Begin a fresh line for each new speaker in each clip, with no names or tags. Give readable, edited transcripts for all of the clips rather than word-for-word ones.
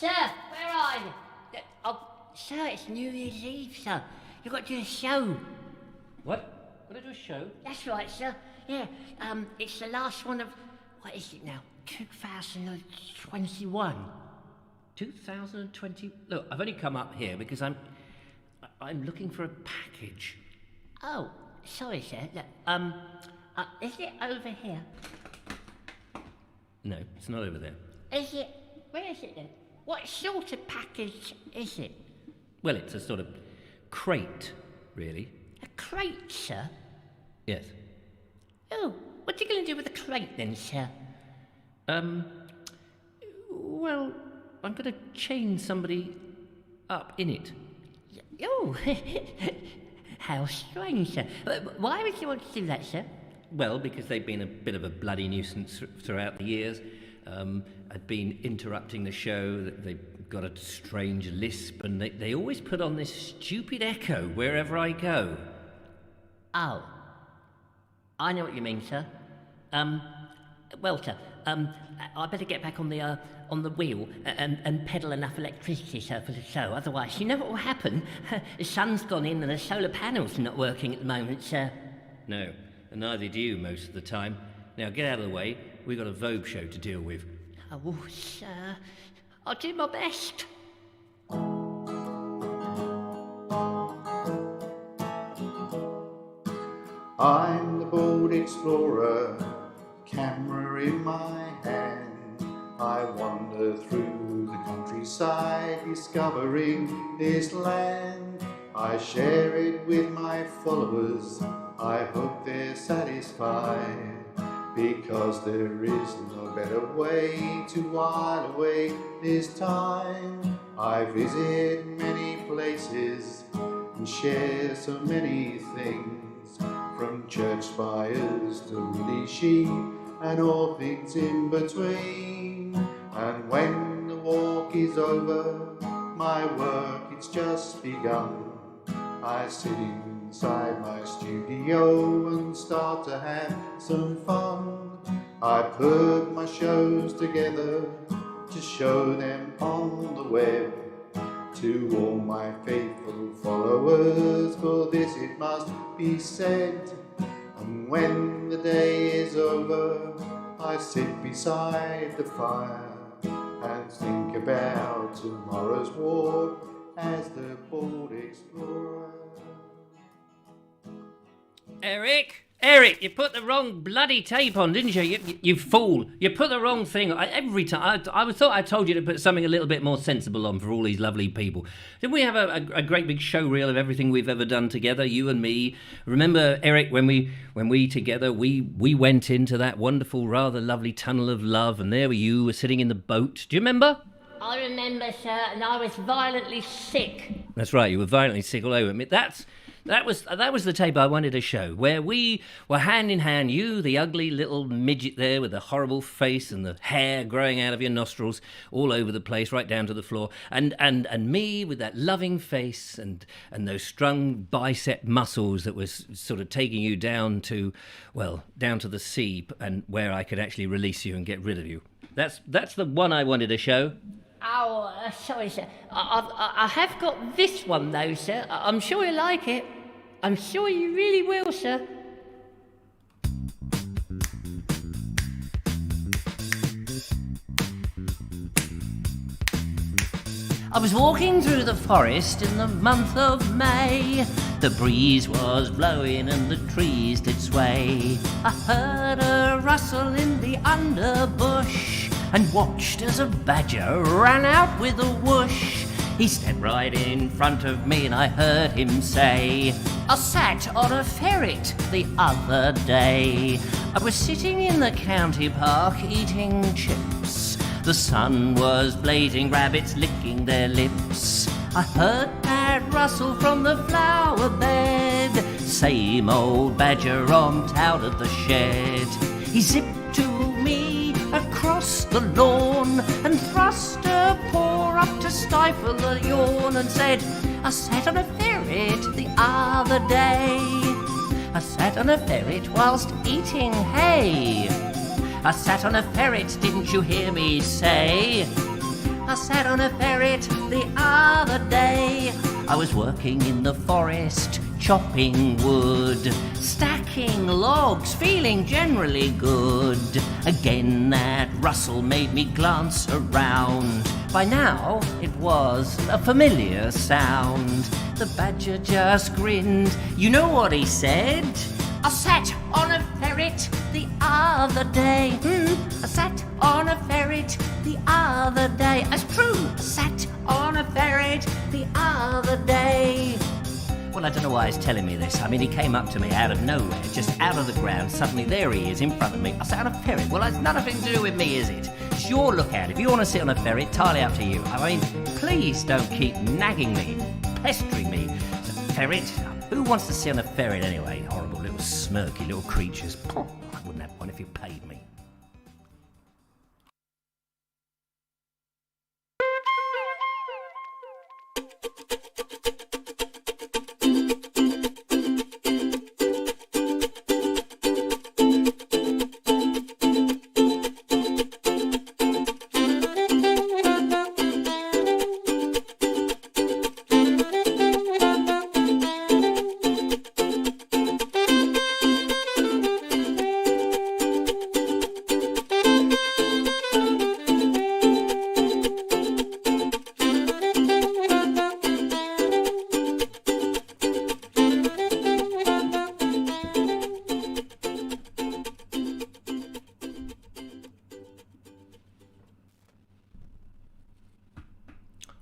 Sir, where are you? Oh, sir, it's New Year's Eve, sir. You've got to do a show.
What? Got to do a show?
That's right, sir. Yeah, it's the last one of, what is it now? 2021.
2020? Look, I've only come up here because I'm looking for a package.
Oh, sorry, sir. Look, is it over here?
No, it's not over there.
Is it? Where is it then? What sort of package is it?
Well, it's a sort of crate, really.
A crate, sir?
Yes.
Oh, what are you going to do with a crate then, sir?
Well, I'm going to chain somebody up in it.
Oh, how strange, sir. Why would you want to do that, sir?
Well, because they've been a bit of a bloody nuisance throughout the years. I've been interrupting the show. They've got a strange lisp, and they always put on this stupid echo wherever I go.
Oh, I know what you mean, sir. Well, sir, I better get back on the wheel and pedal enough electricity, sir, for the show. Otherwise, you know what will happen? The sun's gone in and the solar panels are not working at the moment, sir.
No, and neither do you most of the time. Now, get out of the way. We've got a Vobes Show to deal with.
Oh, sir, I'll do my best.
I'm the bold explorer, camera in my hand. I wander through the countryside, discovering this land. I share it with my followers, I hope they're satisfied, because there is no better way to while away this time. I visit many places and share so many things, from church spires to woolly sheep and all things in between. And when the walk is over, my work it's just begun. I sit inside my studio and start to have some fun. I put my shows together to show them on the web, to all my faithful followers, for this it must be said. And when the day is over, I sit beside the fire and think about tomorrow's walk as the bold explorer.
Eric, you put the wrong bloody tape on, didn't you? You fool. You put the wrong thing on. Every time. I thought I told you to put something a little bit more sensible on for all these lovely people. Didn't we have a great big show reel of everything we've ever done together, you and me? Remember, Eric, when we together, we went into that wonderful, rather lovely tunnel of love, and there you were sitting in the boat. Do you remember?
I remember, sir, and I was violently sick.
That's right, you were violently sick all over me. That was the tape I wanted to show, where we were hand in hand, you, the ugly little midget there with the horrible face and the hair growing out of your nostrils all over the place, right down to the floor, and me with that loving face and those strung bicep muscles that was sort of taking you down to the sea, and where I could actually release you and get rid of you. That's the one I wanted to show.
Oh, sorry, sir. I have got this one, though, sir. I'm sure you'll like it. I'm sure you really will, sir. I was walking through the forest in the month of May. The breeze was blowing and the trees did sway. I heard a rustle in the underbush and watched as a badger ran out with a whoosh. He stepped right in front of me and I heard him say, I sat on a ferret the other day. I was sitting in the county park eating chips. The sun was blazing, rabbits licking their lips. I heard that rustle from the flower bed. Same old badger romped out of the shed. He zipped to me across the lawn and thrust a paw up to stifle a yawn and said, I sat on a ferret the other day. I sat on a ferret whilst eating hay. I sat on a ferret, didn't you hear me say? I I sat on a ferret the other day. I was working in the forest, chopping wood, stacking logs, feeling generally good. Again that rustle made me glance around. By now it was a familiar sound. The badger just grinned. You know what he said? I sat on a ferret the other day. I sat on a ferret the other day. That's true. I sat on a ferret the other day. Well, I don't know why he's telling me this. I mean, he came up to me out of nowhere, just out of the ground. Suddenly, there he is in front of me. I sat on a ferret. Well, that's nothing to do with me, is it? It's your lookout. If you want to sit on a ferret, entirely up to you. I mean, please don't keep nagging me, pestering me. Ferret? Who wants to sit on a ferret anyway? Horrible little smirky little creatures. I wouldn't have one if you paid me.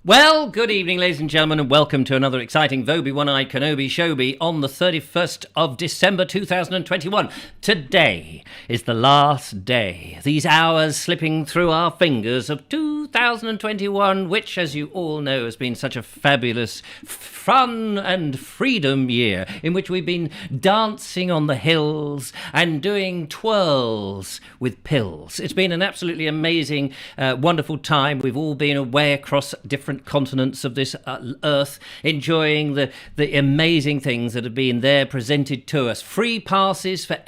Well, good evening, ladies and gentlemen, and welcome to another exciting Vobie One-Eyed Kenobi Showbie on the 31st of December 2021. Today is the last day, these hours slipping through our fingers of 2021, which, as you all know, has been such a fabulous fun and freedom year in which we've been dancing on the hills and doing twirls with pills. It's been an absolutely amazing, wonderful time. We've all been away across different continents of this earth, enjoying the amazing things that have been there presented to us. Free passes for...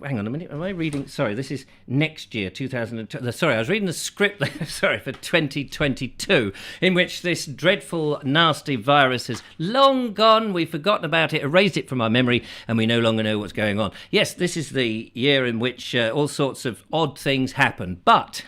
Hang on a minute, am I reading... Sorry, this is next year, 2020. Sorry, I was reading the script, sorry, for 2022, in which this dreadful, nasty virus has long gone. We've forgotten about it, erased it from our memory, and we no longer know what's going on. Yes, this is the year in which all sorts of odd things happen. But,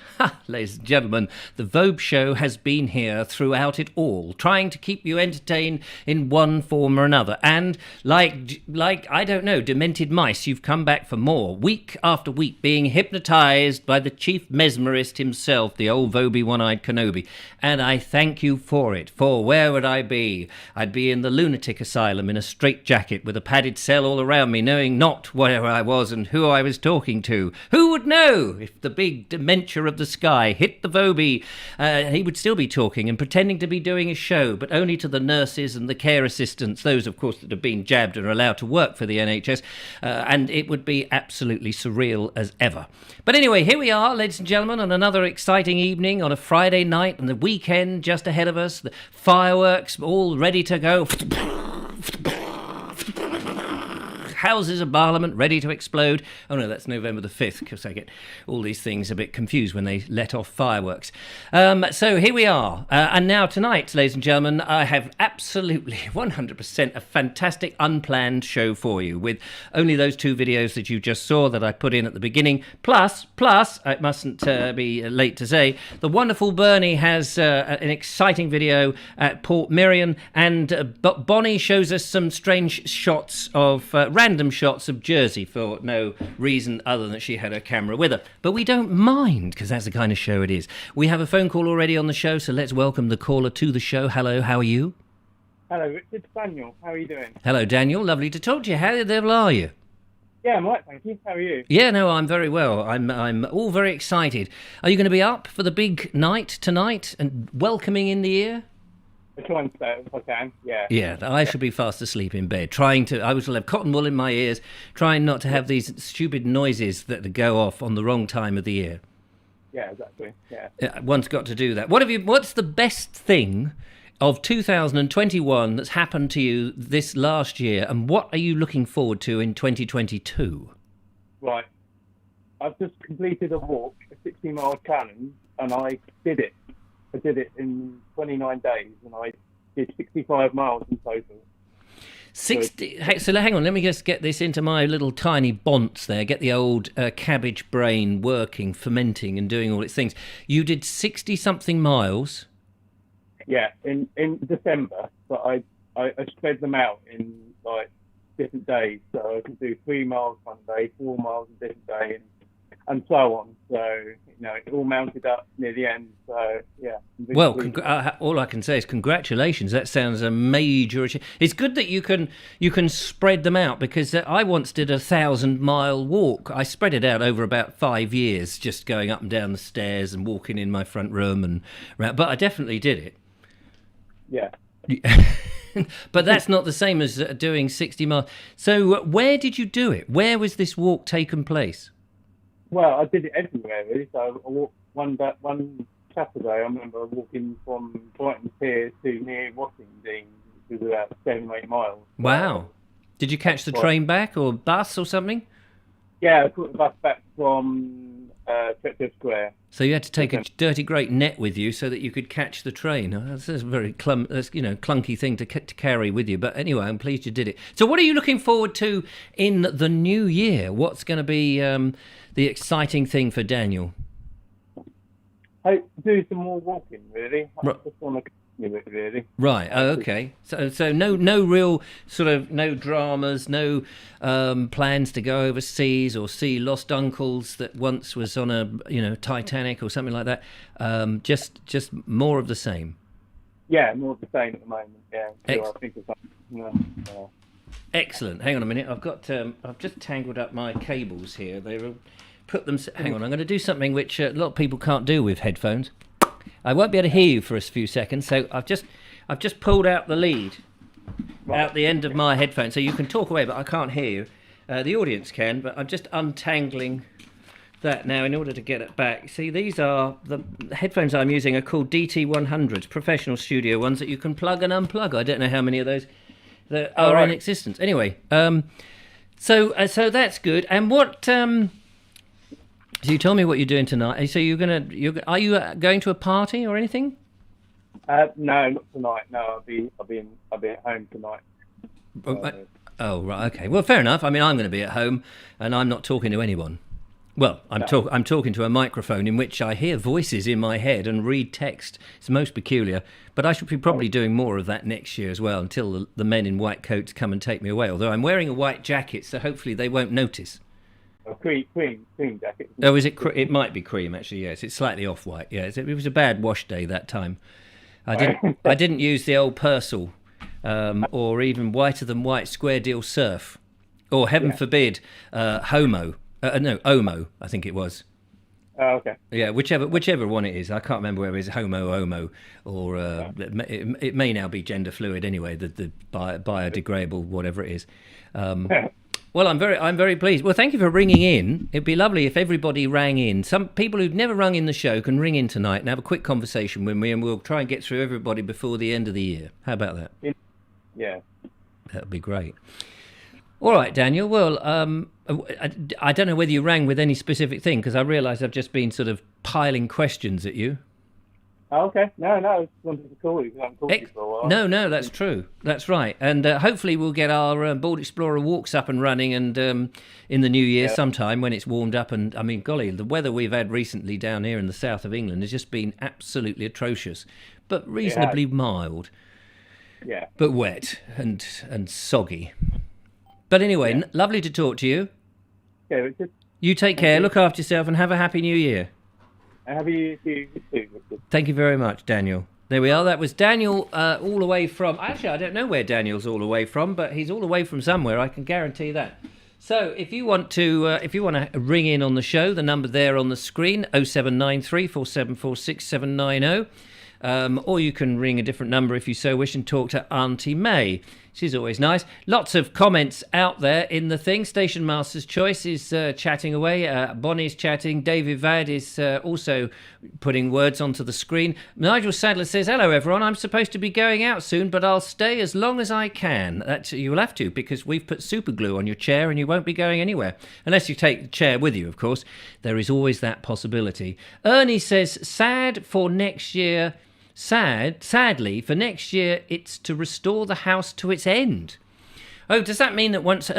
ladies and gentlemen, the Vobes Show has been here throughout it all, trying to keep you entertained in one form or another. And like I don't know, demented mice, you've come back for more, week after week, being hypnotised by the chief mesmerist himself, the old Vobie One-Eyed Kenobi. And I thank you for it, for where would I be? I'd be in the lunatic asylum in a straitjacket with a padded cell all around me, knowing not where I was and who I was talking to. Who would know if the big dementia of the sky hit the Vobie? He would still be talking and pretending to be doing a show, but only to the nurses and the care assistants, those, of course, that have been jabbed and are allowed to work for the NHS, and it would be absolutely surreal as ever. But anyway, here we are, ladies and gentlemen, on another exciting evening on a Friday night, and the weekend just ahead of us, the fireworks all ready to go. Houses of Parliament ready to explode. Oh no, that's November the 5th, because I get all these things a bit confused when they let off fireworks. So here we are. And now tonight, ladies and gentlemen, I have absolutely 100% a fantastic unplanned show for you, with only those two videos that you just saw that I put in at the beginning. Plus, it mustn't be late to say, the wonderful Bernie has an exciting video at Portmeirion, and Bonnie shows us some strange shots of random shots of Jersey for no reason other than she had her camera with her. But we don't mind, because that's the kind of show it is. We have a phone call already on the show, so let's welcome the caller to the show. Hello, how are you?
Hello, Richard. Daniel. How are you doing?
Hello, Daniel. Lovely to talk to you. How the devil are you?
Yeah, I'm right, thank you. How are you?
Yeah, no, I'm very well. I'm all very excited. Are you going to be up for the big night tonight and welcoming in the year?
I'll try and stay if I can, yeah.
Yeah, I should be fast asleep in bed. I will have cotton wool in my ears, trying not to have these stupid noises that go off on the wrong time of the year.
Yeah, exactly, yeah.
One's got to do that. What's the best thing of 2021 that's happened to you this last year, and what are you looking forward to in 2022?
Right. I've just completed a walk, a 60-mile challenge, and I did it. I did it in 29 days, and I did 65 miles in total.
60. So hang on, let me just get this into my little tiny bonds there. Get the old cabbage brain working, fermenting, and doing all its things. You did 60-something miles.
Yeah, in December, but I spread them out in like different days. So I can do 3 miles one day, 4 miles a different day, and so on. So it all mounted up near the end. So yeah.
Well, all I can say is congratulations. That sounds a major achievement. It's good that you can spread them out, because I once did a 1,000-mile walk. I spread it out over about 5 years, just going up and down the stairs and walking in my front room and round. But I definitely did it.
Yeah.
But that's not the same as doing 60 miles. So where did you do it? Where was this walk taken place?
Well, I did it everywhere, really. So I walked one Saturday. I remember walking from Brighton Pier to near Washington, which was about 7 or 8 miles.
Wow. Did you catch the train back or bus or something?
Yeah, I took the bus back from Churchill Square.
So you had to take a dirty great net with you so that you could catch the train. That's a very clunky thing to carry with you. But anyway, I'm pleased you did it. So what are you looking forward to in the new year? What's going to be the exciting thing for Daniel?
I do some more walking, really. I just want to continue it, really.
Right. Oh, okay. So no real sort of no dramas, no plans to go overseas or see lost uncles that once was on a Titanic or something like that. Just more of the same.
Yeah, more of the same at the moment. Yeah.
Ex-
I think of something.
Excellent. Hang on a minute. I've just tangled up my cables here. Put them. Hang on. I'm going to do something which a lot of people can't do with headphones. I won't be able to hear you for a few seconds, so I've just pulled out the lead out the end of my headphone, so you can talk away, but I can't hear you. The audience can, but I'm just untangling that now in order to get it back. See, these are the headphones I'm using are called DT100s, professional studio ones that you can plug and unplug. I don't know how many of those that are in existence. Anyway, so that's good. And what? So you told me what you're doing tonight. So are you going to a party or anything?
No, not tonight. No, I'll be at home tonight.
Oh, right. Okay. Well, fair enough. I mean, I'm going to be at home, and I'm not talking to anyone. Well, I'm talking to a microphone in which I hear voices in my head and read text. It's most peculiar. But I should be probably doing more of that next year as well, until the men in white coats come and take me away. Although I'm wearing a white jacket, so hopefully they won't notice.
A cream jacket.
Oh, is it? It might be cream, actually. Yes, it's slightly off-white. Yeah, it was a bad wash day that time. I didn't use the old Purcell, or even whiter than white square deal surf, or heaven forbid, Omo. I think it was.
Oh, okay.
Yeah, whichever one it is. I can't remember whether it's homo, or it may now be gender fluid anyway. The biodegradable, whatever it is. Well, I'm very pleased. Well, thank you for ringing in. It'd be lovely if everybody rang in. Some people who've never rung in the show can ring in tonight and have a quick conversation with me, and we'll try and get through everybody before the end of the year. How about that?
Yeah.
That'd be great. All right, Daniel. Well, I don't know whether you rang with any specific thing, because I realise I've just been sort of piling questions at you.
Oh, okay. No, I just wanted to call you because I haven't called you for a while.
No, that's true. That's right. And hopefully we'll get our Bold Explorer walks up and running, and in the new year sometime when it's warmed up. And I mean, golly, the weather we've had recently down here in the south of England has just been absolutely atrocious, but reasonably mild. Yeah. But wet and soggy. But anyway, lovely to talk to you.
Yeah, Richard.
You take care, look after yourself, and have a happy new year.
Happy New Year too, Richard.
Thank you very much, Daniel. There we are. That was Daniel, all the way from... Actually, I don't know where Daniel's all the way from, but he's all the way from somewhere, I can guarantee that. So if you want to ring in on the show, the number there on the screen, 0793 4746 790. or you can ring a different number if you so wish and talk to Auntie May. She's always nice. Lots of comments out there in the thing. Station Master's Choice is chatting away. Bonnie's chatting. David Vad is also putting words onto the screen. Nigel Sadler says, hello, everyone. I'm supposed to be going out soon, but I'll stay as long as I can. You'll have to, because we've put super glue on your chair and you won't be going anywhere. Unless you take the chair with you, of course. There is always that possibility. Ernie says, sad for next year... Sadly, for next year, it's to restore the house to its end. Oh, does that mean that once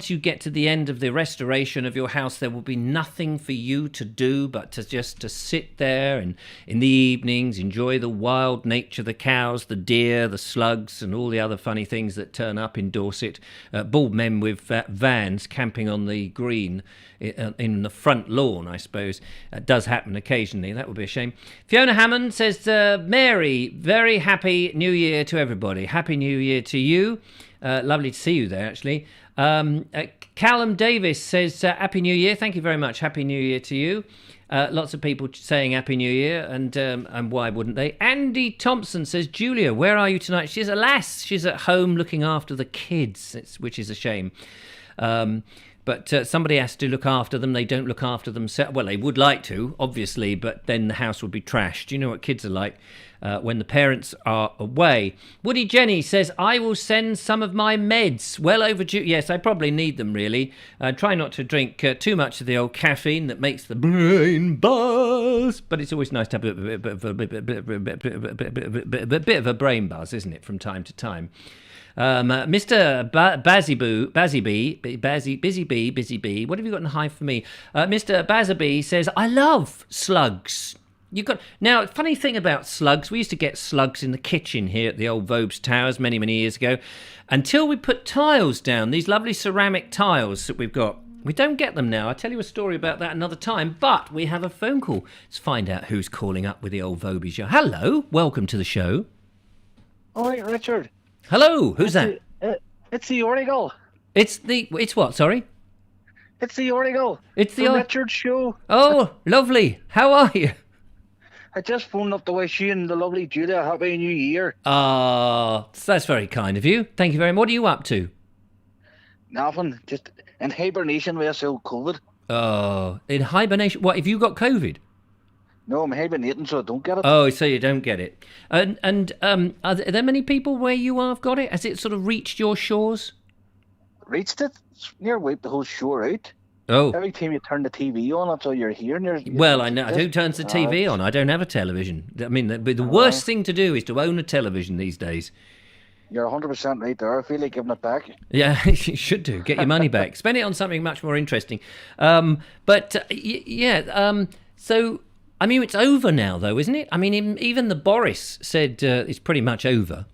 you get to the end of the restoration of your house, there will be nothing for you to do but to sit there and in the evenings enjoy the wild nature, the cows, the deer, the slugs, and all the other funny things that turn up in Dorset? Bald men with vans camping on the green in the front lawn, I suppose. It does happen occasionally. That would be a shame. Fiona Hammond says, Mary, very happy New Year to everybody. Happy New Year to you. Lovely to see you there, actually. Callum Davis says, Happy New Year. Thank you very much. Happy New Year to you. Lots of people saying Happy New Year, and why wouldn't they? Andy Thompson says, Julia, where are you tonight? She's at home looking after the kids, which is a shame. But somebody has to look after them. They don't look after themselves. Well, they would like to, obviously, but then the house would be trashed. You know what kids are like when the parents are away. Woody Jenny says, I will send some of my meds. Well overdue. Yes, I probably need them, really. Try not to drink too much of the old caffeine that makes the brain buzz. But it's always nice to have a bit of a brain buzz, isn't it, from time to time? Mr. Busy Bee, what have you got in high for me? Mr. Bazzaby says, I love slugs. Now, funny thing about slugs, we used to get slugs in the kitchen here at the old Vobes Towers many, many years ago. Until we put tiles down, these lovely ceramic tiles that we've got. We don't get them now. I'll tell you a story about that another time, but we have a phone call. Let's find out who's calling up with the old Vobes Show. Hello, welcome to the show.
All right, Richard.
Hello, who's that?
It's the Origal.
It's what, sorry?
It's the Origal.
It's the
Richard show.
Oh, lovely. How are you?
I just phoned up to wish you and the lovely Julia a happy new year.
That's very kind of you. Thank you very much. What are you up to?
Nothing. Just in hibernation with old COVID.
Oh, in hibernation? What, have you got COVID?
No, I'm hibernating so I don't get it.
Oh, so you don't get it. And are there many people where you have got it? Has it sort of reached your shores?
Reached it? It's near wiped the whole shore out.
Oh.
Every time you turn the TV on, that's all you're hearing.
Well, I know. Who turns the TV on? I don't have a television. I mean, the worst thing to do is to own a television these days.
You're 100% right there. I feel like giving it back.
Yeah, you should do. Get your money back. Spend it on something much more interesting. So, I mean, it's over now, though, isn't it? I mean, even the Boris said it's pretty much over.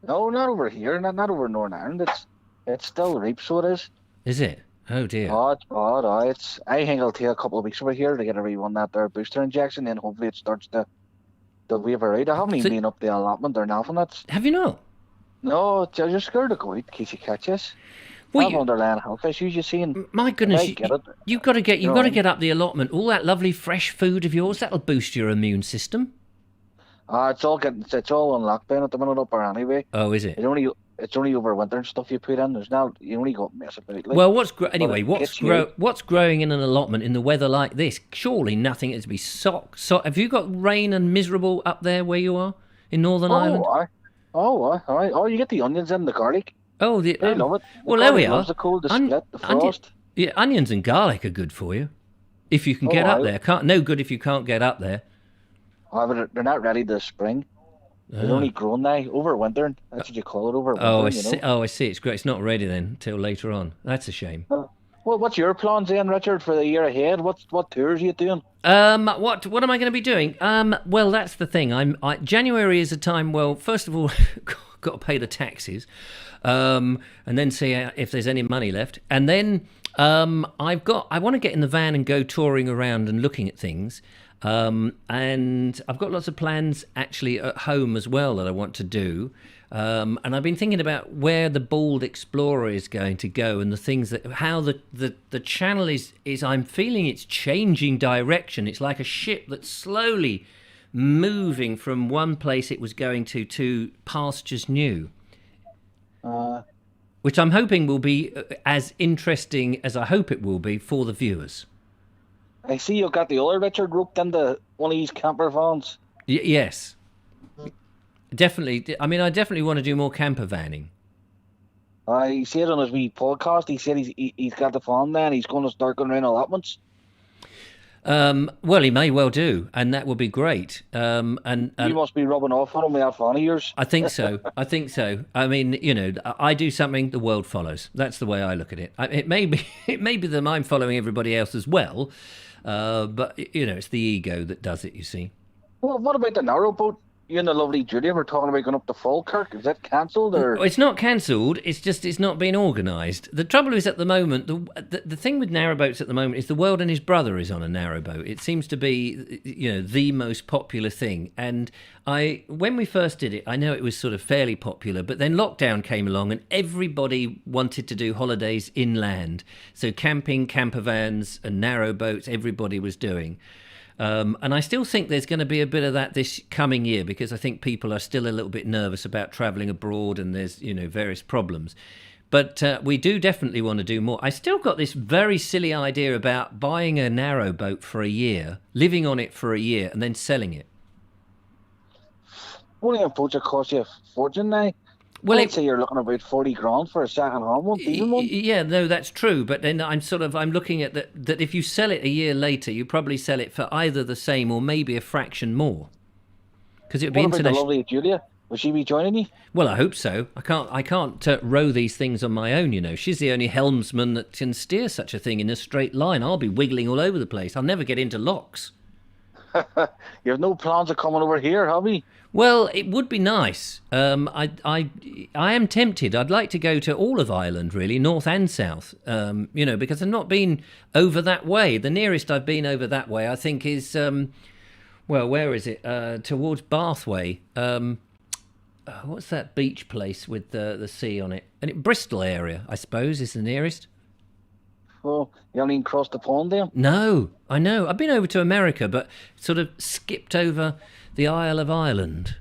No, not over here. Not over Northern Ireland. It's still ripe, so it is.
Is it? Oh, dear.
Oh, it's bad. I think it'll take a couple of weeks over here to get everyone that their booster injection, and hopefully it starts to waver out. I haven't even been up the allotment or nothing.
Have you not?
No, you're scared to go out in case you catch us. Well, have underlying health issues, you see.
My goodness, you've got to get up the allotment. All that lovely fresh food of yours, that'll boost your immune system.
It's all on lockdown at the minute up there anyway.
Oh, is it?
It's only over winter and stuff you put in. You only got mess about. Like,
well, what's growing in an allotment in the weather like this? Surely nothing is to be Have you got rain and miserable up there where you are in Northern Ireland?
You get the onions and the garlic.
Oh,
I love it.
Well, there we are.
The cold, the split, the frost.
Onions and garlic are good for you if you can get up there. No good if you can't get up there.
But they're not ready this spring. They're only grown now over winter. That's what you call it, over winter.
I see. It's great. It's not ready then till later on. That's a shame.
Well, what's your plans then, Richard, for the year ahead? What tours are you doing?
What am I going to be doing? Well, that's the thing. January is a time. Well, first of all, got to pay the taxes, and then see if there's any money left, and then I want to get in the van and go touring around and looking at things. And I've got lots of plans actually at home as well that I want to do. And I've been thinking about where the Bald Explorer is going to go and the things how the channel is I'm feeling it's changing direction. It's like a ship that's slowly moving from one place it was going to pastures new, which I'm hoping will be as interesting as I hope it will be for the viewers.
I see you've got the other Richard roped into one of these camper vans.
Yes. Definitely. I mean, I definitely want to do more camper vanning.
He said on his wee podcast, he said he's got the van there and he's going to start going around allotments.
Well, he may well do, and that would be great. And
you must be rubbing off on him with that van of yours.
I think so. I mean, you know, I do something, the world follows. That's the way I look at it. It may be that I'm following everybody else as well, but you know, it's the ego that does it. You see.
Well, what about the narrowboat? You and the lovely Julia were talking about going up to Falkirk. Is that cancelled or?
It's not cancelled. It's just it's not been organised. The trouble is at the moment, the thing with narrowboats at the moment is the world and his brother is on a narrowboat. It seems to be, you know, the most popular thing. And when we first did it, I know it was sort of fairly popular, but then lockdown came along and everybody wanted to do holidays inland. So camping, camper vans and narrowboats, everybody was doing. And I still think there's going to be a bit of that this coming year because I think people are still a little bit nervous about travelling abroad and there's, you know, various problems. But we do definitely want to do more. I still got this very silly idea about buying a narrowboat for a year, living on it for a year and then selling it.
Only a boat that cost you a fortune now.
Well,
I'd say you're looking about 40 grand for a second-hand one, even one.
Yeah, no, that's true. But then I'm looking at that if you sell it a year later, you probably sell it for either the same or maybe a fraction more. Because it would be international.
What about the lovely Julia? Will she be joining you?
Well, I hope so. I can't row these things on my own, you know. She's the only helmsman that can steer such a thing in a straight line. I'll be wiggling all over the place. I'll never get into locks.
You have no plans of coming over here, have you?
Well, it would be nice. I am tempted. I'd like to go to all of Ireland, really, north and south. You know, because I've not been over that way. The nearest I've been over that way, I think, is well, where is it? Towards Bathway. What's that beach place with the sea on it? And Bristol area, I suppose, is the nearest.
Well, you haven't even crossed the pond there?
No, I know. I've been over to America, but sort of skipped over the Isle of Ireland.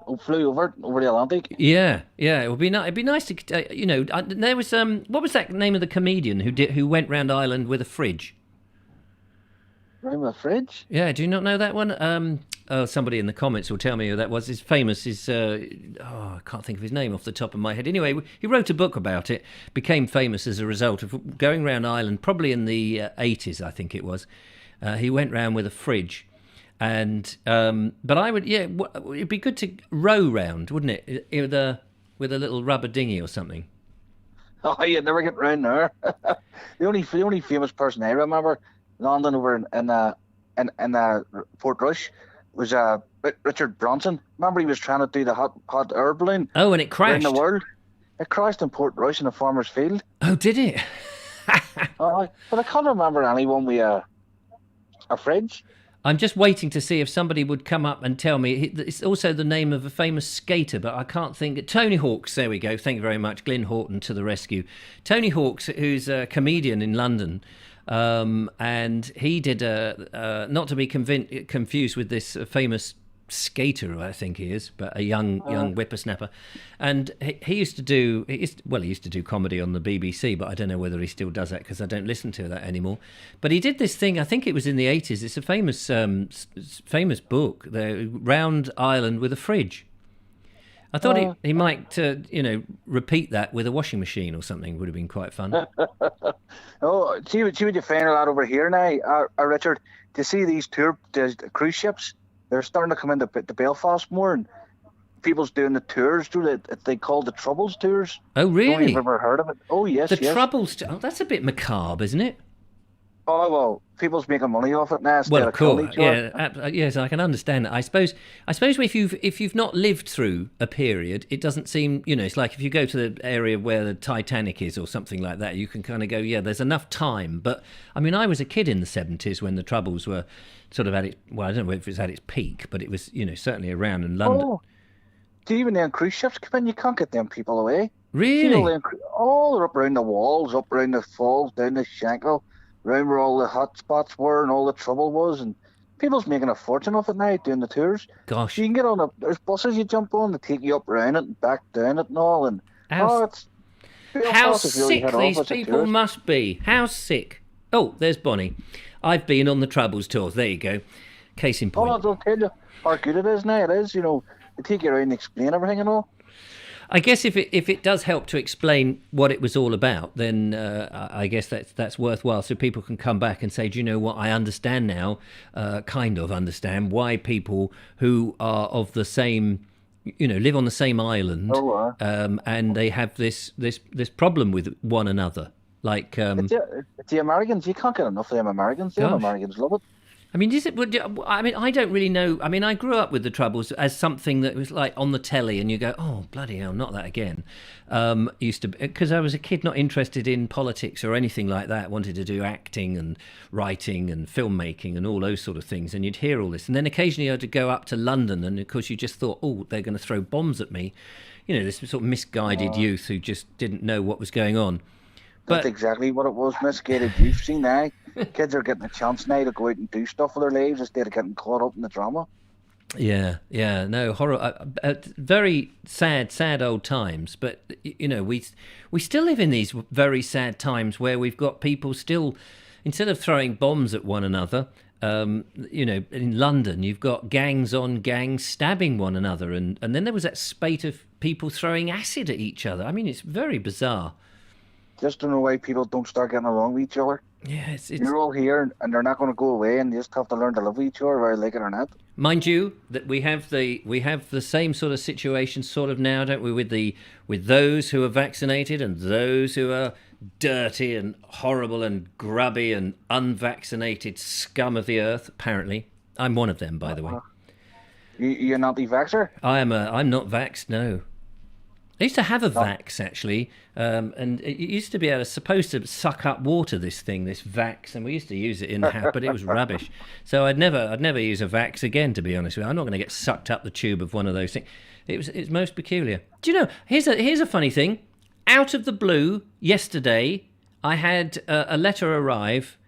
Oh, flew over the Atlantic?
Yeah. It would be nice. It'd be nice to, you know. There was what was that name of the comedian who went round Ireland with a fridge?
Round with a fridge?
Yeah. Do you not know that one? Somebody in the comments will tell me who that was. He's famous. I can't think of his name off the top of my head. Anyway, he wrote a book about it. Became famous as a result of going around Ireland, probably in the 80s, I think it was. He went round with a fridge. And but I would, yeah, it'd be good to row round, wouldn't it? With a little rubber dinghy or something.
Oh, you'd never get round there. the only famous person I remember landing over in Portrush was Richard Branson. Remember, he was trying to do the hot air balloon.
Oh, and it crashed
around the world. It crashed in Portrush in a farmer's field.
Oh, did it?
But I can't remember anyone with a fridge.
I'm just waiting to see if somebody would come up and tell me. It's also the name of a famous skater, but I can't think. Tony Hawk's, there we go. Thank you very much. Glyn Horton to the rescue. Tony Hawk's, who's a comedian in London, and he did, not to be confused with this famous skater, I think he is, but a young whippersnapper. And he used to do comedy on the BBC, but I don't know whether he still does that because I don't listen to that anymore. But he did this thing, I think it was in the 80s. It's a famous book, the Round Ireland with a Fridge. I thought he might, repeat that with a washing machine or something. Would have been quite fun.
See what you find a lot over here now, Richard. To see these cruise ships, they're starting to come into Belfast more, and people's doing the tours. They call the Troubles tours.
Oh, really?
Don't you've ever heard of it? Oh, yes.
The Troubles. Oh, that's a bit macabre, isn't it?
Oh, well, people's making money off it now.
Well, of course, yeah, yes, I can understand that. I suppose if you've not lived through a period, it doesn't seem, it's like if you go to the area where the Titanic is or something like that, you can kind of go, yeah, there's enough time. But I mean, I was a kid in the 70s when the Troubles were sort of at its, well, I don't know if it was at its peak, but it was, certainly around in London.
Oh, do even them cruise ships come in? You can't get them people away.
Really?
All they're up around the walls, up around the falls, down the Shankill, around where all the hot spots were and all the trouble was, and people's making a fortune off it now, doing the tours.
Gosh.
You can get on there's buses you jump on that take you up around it and back down it and all. And
How
Belfast has really
sick
hit off
these
as a
people
tourist.
must be. How sick. Oh, there's Bonnie. I've been on the Troubles tours. There you go. Case in
Oh,
point.
I'll tell you how good it is now. It is, you know, they take you around and explain everything and all.
I guess if it does help to explain what it was all about, then I guess that's worthwhile, so people can come back and say, do you know what, I understand now, kind of understand why people who are of the same, you know, live on the same island, and they have this problem with one another. Like
It's the Americans. You can't get enough of them Americans. Them
Gosh.
Americans love it.
I mean, I mean, I don't really know. I mean, I grew up with the Troubles as something that was like on the telly, and you go, "Oh, bloody hell, not that again." Used to, because I was a kid not interested in politics or anything like that. Wanted to do acting and writing and filmmaking and all those sort of things. And you'd hear all this, and then occasionally I had to go up to London, and of course you just thought, "Oh, they're going to throw bombs at me." You know, this sort of misguided youth who just didn't know what was going on.
That's exactly what it was, misguided youth. See now, kids are getting a chance now to go out and do stuff with their lives instead of getting caught up in the drama.
Yeah, no, horror. Very sad old times. But you know, we still live in these very sad times where we've got people still, instead of throwing bombs at one another, you know, in London you've got gangs on gangs stabbing one another, and then there was that spate of people throwing acid at each other. I mean, it's very bizarre.
Just don't know why people don't start getting along with each other.
Yeah, it's
You're all here, and they're not going to go away, and you just have to learn to love each other, whether you like it or not.
Mind you, that we have the same sort of situation sort of now, don't we, with those who are vaccinated and those who are dirty and horrible and grubby and unvaccinated scum of the earth. Apparently, I'm one of them, by the way.
You're not the vaxxer?
I'm not vaxxed. No. I used to have a Vax, actually, and it used to be supposed to suck up water, this Vax, and we used to use it in the house, but it was rubbish. So I'd never use a Vax again, to be honest with you. I'm not going to get sucked up the tube of one of those things. It's most peculiar. Do you know, here's a funny thing. Out of the blue, yesterday, I had a letter arrive,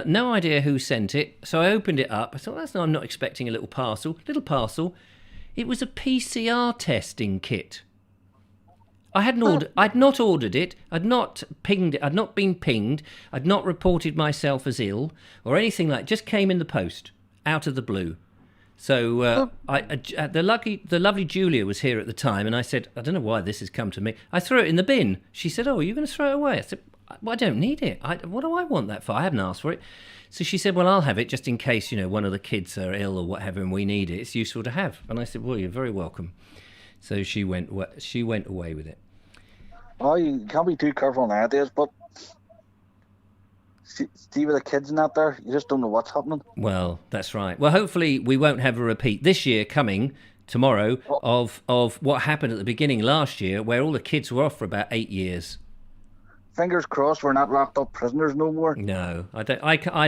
no idea who sent it, so I opened it up. I thought, I'm not expecting a little parcel. It was a PCR testing kit. I'd not ordered it. I'd not pinged it. I'd not been pinged. I'd not reported myself as ill or anything like. Just came in the post, out of the blue. So the lovely Julia was here at the time, and I said, I don't know why this has come to me. I threw it in the bin. She said, "Oh, are you going to throw it away?" I said, "Well, I don't need it. What do I want that for? I haven't asked for it." So she said, "Well, I'll have it just in case, you know, one of the kids are ill or whatever, and we need it. It's useful to have." And I said, "Well, you're very welcome." So she went away with it.
Oh, you can't be too careful nowadays, but see with the kids and that there, you just don't know what's happening.
Well, that's right. Well, hopefully we won't have a repeat this year coming tomorrow of what happened at the beginning last year, where all the kids were off for about 8 years.
Fingers crossed we're not locked up prisoners no more.
No, I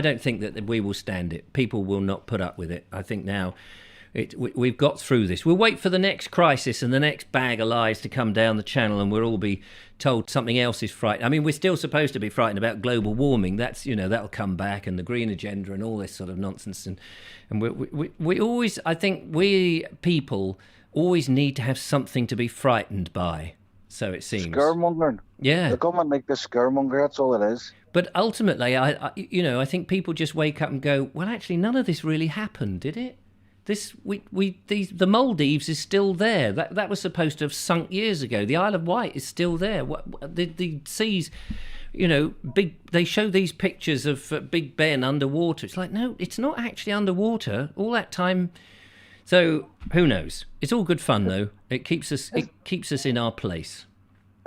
don't think that we will stand it. People will not put up with it. I think now we've got through this. We'll wait for the next crisis and the next bag of lies to come down the channel, and we'll all be told something else is frightening. I mean, we're still supposed to be frightened about global warming. That's, you know, that'll come back, and the green agenda and all this sort of nonsense. And we always, I think we people always need to have something to be frightened by. So it seems.
Scaremongering.
Yeah.
The government make the scaremonger. That's all it is.
But ultimately, I think people just wake up and go, well, actually, none of this really happened, did it? The Maldives is still there. That was supposed to have sunk years ago. The Isle of Wight is still there. The seas, you know, they show these pictures of Big Ben underwater. It's like, no, it's not actually underwater all that time. So who knows? It's all good fun though. It keeps us in our place.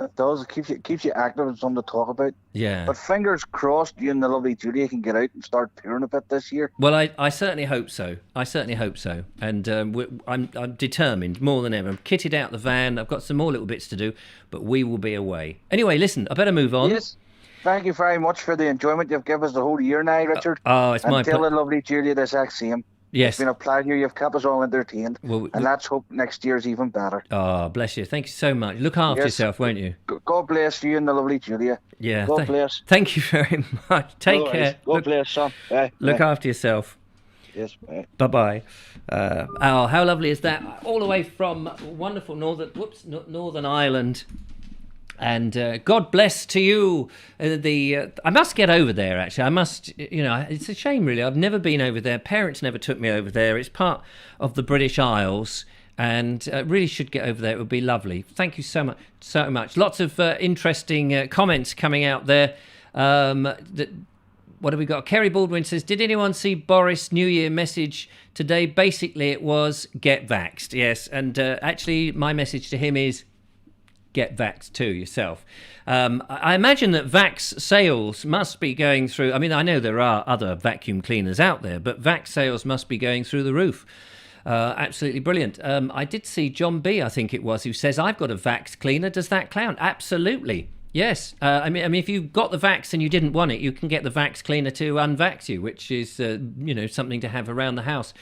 It does. It keeps you active and something to talk about.
Yeah.
But fingers crossed, you and the lovely Julia can get out and start touring a bit this year.
Well, I certainly hope so. And I'm determined more than ever. I'm kitted out the van. I've got some more little bits to do, but we will be away. Anyway, listen, I better move on.
Yes. Thank you very much for the enjoyment you've given us the whole year now, Richard.
It's my
pleasure. And tell the lovely Julia the exact same.
Yes.
It's been a pleasure. You've kept us all entertained. And let's hope next year's even better.
Oh, bless you. Thank you so much. Look after yourself, won't you?
God bless you and the lovely Julia.
Yeah.
God bless.
Thank you very much. Take care.
God bless, son.
Look after yourself.
Yes, bye.
Bye-bye. Oh, how lovely is that? All the way from wonderful Northern Ireland. And God bless to you. I must get over there, actually. I must, it's a shame, really. I've never been over there. Parents never took me over there. It's part of the British Isles. And really should get over there. It would be lovely. Thank you so much. Lots of interesting comments coming out there. What have we got? Kerry Baldwin says, did anyone see Boris' New Year message today? Basically, it was get vaxxed. Yes, and actually, my message to him is get vaxxed too yourself. I imagine that vax sales must be going through... I mean, I know there are other vacuum cleaners out there, but vax sales must be going through the roof. Absolutely brilliant. I did see John B, I think it was, who says, I've got a vax cleaner. Does that count? Absolutely. Yes. I mean, if you've got the vax and you didn't want it, you can get the vax cleaner to unvax you, which is, something to have around the house.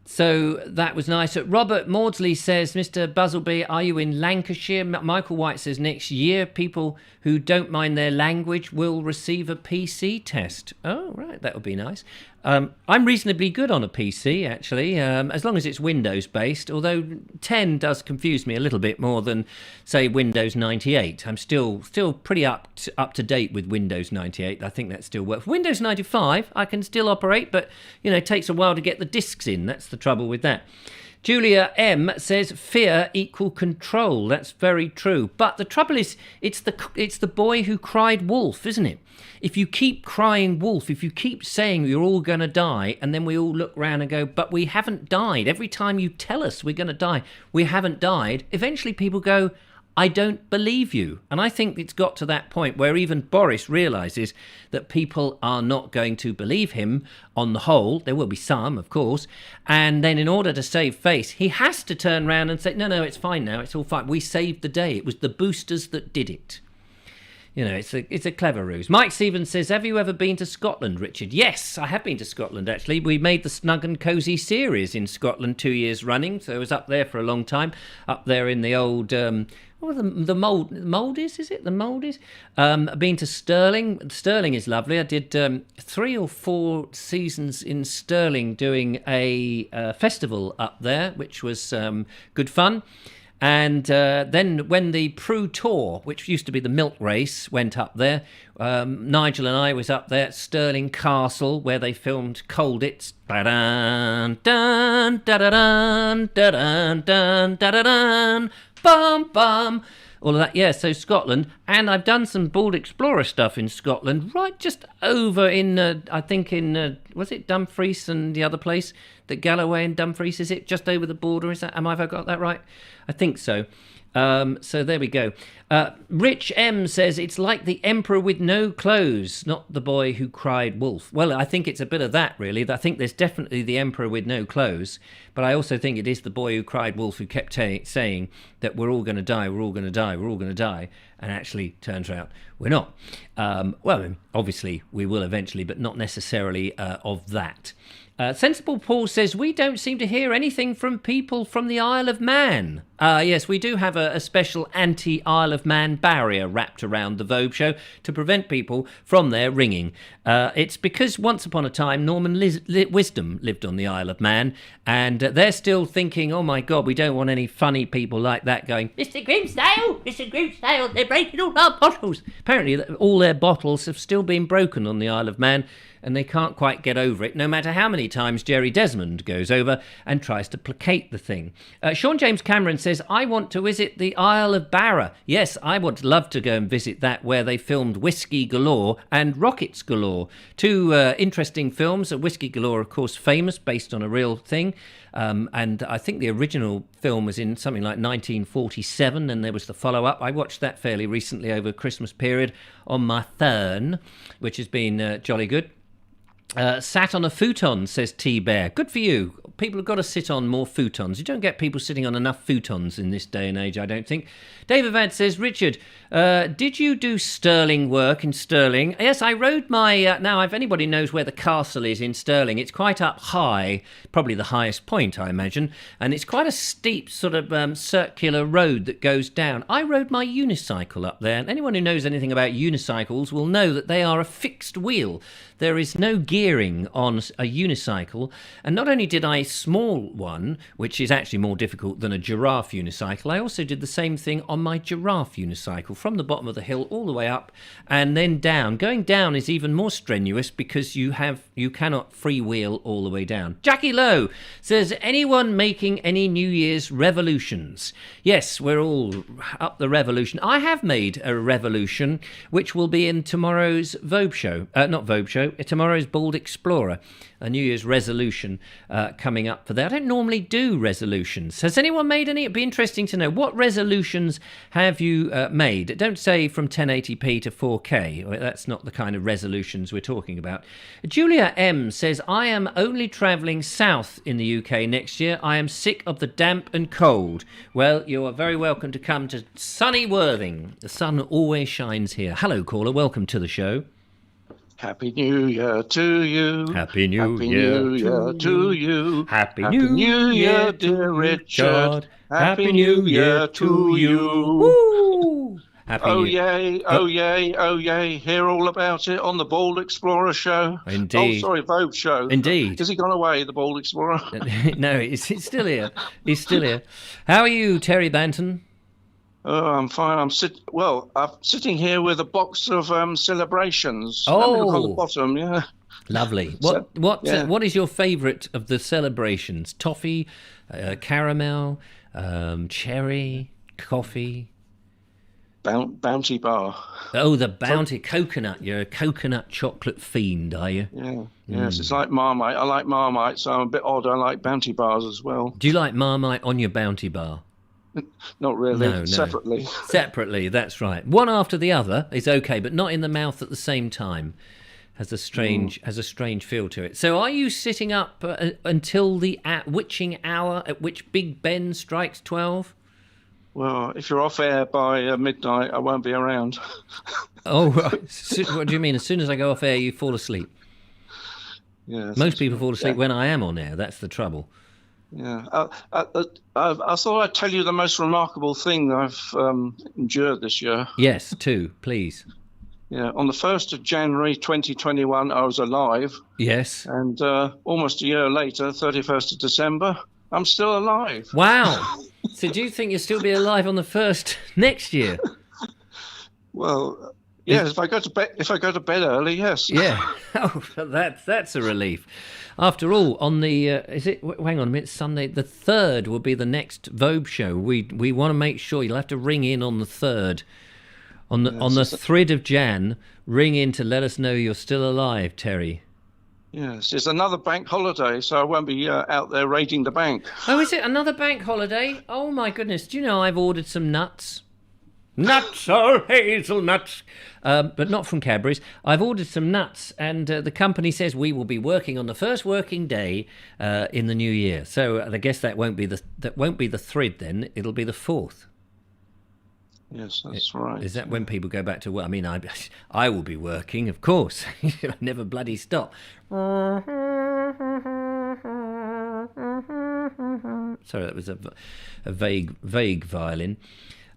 So that was nice. Robert Maudsley says, Mr. Buzzleby, are you in Lancashire? Michael White says, next year, people who don't mind their language will receive a PC test. Oh, right. That would be nice. I'm reasonably good on a PC, actually, as long as it's Windows-based, although 10 does confuse me a little bit more than, say, Windows 98. I'm still pretty up to date with Windows 98. I think that still works. Windows 95, I can still operate, but, it takes a while to get the disks in. That's the trouble with that. Julia M says fear equal control. That's very true. But the trouble is, it's the boy who cried wolf, isn't it? If you keep crying wolf, if you keep saying you're all going to die, and then we all look round and go, but we haven't died. Every time you tell us we're going to die, we haven't died. Eventually people go, I don't believe you. And I think it's got to that point where even Boris realises that people are not going to believe him on the whole. There will be some, of course. And then in order to save face, he has to turn around and say, no, it's fine now. It's all fine. We saved the day. It was the boosters that did it. It's a clever ruse. Mike Stevens says, have you ever been to Scotland, Richard? Yes, I have been to Scotland, actually. We made the Snug and Cosy series in Scotland 2 years running, so I was up there for a long time, up there in the old... the Mouldies, is it? The Mouldies? I've been to Stirling. Stirling is lovely. I did 3 or 4 seasons in Stirling doing a festival up there, which was good fun. And then when the Prue Tour, which used to be the milk race, went up there, Nigel and I was up there at Stirling Castle, where they filmed Colditz. Dun, dun, dun, dun, dun, dun, dun, dun, bum, bum. All of that, yeah, so Scotland. And I've done some Bald Explorer stuff in Scotland, right just over in, I think in, was it Dumfries and the other place? The Galloway and Dumfries, is it? Just over the border, is that? Have I got that right? I think so. So there we go. Rich M says it's like the Emperor with no clothes, not the boy who cried wolf. Well, I think it's a bit of that, really. I think there's definitely the Emperor with no clothes, but I also think it is the boy who cried wolf who kept saying that we're all going to die, we're all going to die, we're all going to die, and actually turns out we're not. Well, obviously we will eventually, but not necessarily of that. Sensible Paul says, we don't seem to hear anything from people from the Isle of Man. Yes, we do have a special anti-Isle of Man barrier wrapped around the Vobes Show to prevent people from there ringing. It's because once upon a time Norman Wisdom lived on the Isle of Man, and they're still thinking, oh my God, we don't want any funny people like that going, Mr. Grimsdale, they're breaking all our bottles. Apparently all their bottles have still been broken on the Isle of Man, and they can't quite get over it, no matter how many times Jerry Desmond goes over and tries to placate the thing. Sean James Cameron says, I want to visit the Isle of Barra. Yes, I would love to go and visit that, where they filmed Whiskey Galore and Rockets Galore. 2 interesting films. Whiskey Galore, of course, famous, based on a real thing. And I think the original film was in something like 1947, and there was the follow-up. I watched that fairly recently over the Christmas period on my phone, which has been jolly good. Sat on a futon, says T-Bear. Good for you. People have got to sit on more futons. You don't get people sitting on enough futons in this day and age, I don't think. David Vance says, Richard, did you do Stirling work in Stirling? Yes, I rode my... now, if anybody knows where the castle is in Stirling, it's quite up high, probably the highest point, I imagine, and it's quite a steep sort of circular road that goes down. I rode my unicycle up there, and anyone who knows anything about unicycles will know that they are a fixed wheel. There is no gear gearing on a unicycle, and not only did I small one, which is actually more difficult than a giraffe unicycle, I also did the same thing on my giraffe unicycle, from the bottom of the hill all the way up and then down. Going down is even more strenuous because you cannot freewheel all the way down. Jackie Lowe says, anyone making any New Year's revolutions? Yes, we're all up the revolution. I have made a revolution, which will be in tomorrow's Vobes Show. Not Vobes Show, tomorrow's Bald Explorer. A New Year's resolution coming up for that. I don't normally do resolutions. Has anyone made any? It'd be interesting to know. What resolutions have you made? Don't say from 1080p to 4K. That's not the kind of resolutions we're talking about. Julia M says, I am only travelling south in the UK next year. I am sick of the damp and cold. Well, you are very welcome to come to sunny Worthing. The sun always shines here. Hello, caller. Welcome to the show.
Happy New Year to you.
Happy New
Happy
Year
New Year to you.
Happy
New Year, dear Richard. Happy New Year to you.
Woo! Happy
Oh
New
yay, oh yay, oh yay. Hear all about it on the Bald Explorer show.
Indeed.
Oh, sorry, Vobes Show.
Indeed.
Has he gone away, the Bald Explorer?
No, he's still here. He's still here. How are you, Terry Banton?
Oh, I'm fine. I'm sitting here with a box of celebrations.
Oh.
Let me look on the bottom, yeah.
Lovely.
Yeah.
What is your favourite of the celebrations? Toffee, caramel, cherry, coffee?
Bounty bar.
Oh, the Bounty coconut. You're a coconut chocolate fiend, are you?
Yeah. Yes, it's like Marmite. I like Marmite, so I'm a bit odd. I like Bounty bars as well.
Do you like Marmite on your Bounty bar?
Not really.
No.
Separately.
Separately, that's right. One after the other is okay, but not in the mouth at the same time. Has a strange feel to it. So, are you sitting up until the witching hour at which Big Ben strikes 12?
Well, if you're off air by midnight, I won't be around.
Oh, what do you mean? As soon as I go off air, you fall asleep?
Yes.
Most people fall asleep when I am on air. That's the trouble.
Yeah. I thought I'd tell you the most remarkable thing I've endured this year.
Yes, two, please.
Yeah. On the 1st of January 2021, I was alive.
Yes.
And almost a year later, 31st of December, I'm still alive.
Wow. So do you think you'll still be alive on the 1st next year?
Well, yes. If I go to bed early, yes.
Yeah. Oh, that's a relief. After all, on the hang on a minute, Sunday the 3rd will be the next Vobes Show. We want to make sure you'll have to ring in on the 3rd. On the 3rd of Jan, ring in to let us know you're still alive, Terry.
Yes, it's another bank holiday, so I won't be out there raiding the bank.
Oh, is it another bank holiday? Oh my goodness! Do you know I've ordered some nuts? Nuts or hazelnuts, but not from Cadbury's. I've ordered some nuts, and the company says we will be working on the first working day in the new year. So I guess that won't be the 3rd then. It'll be the 4th.
Yes, that's right.
Is that when people go back to work? I mean, I will be working, of course. I never bloody stop. Sorry, that was a vague violin.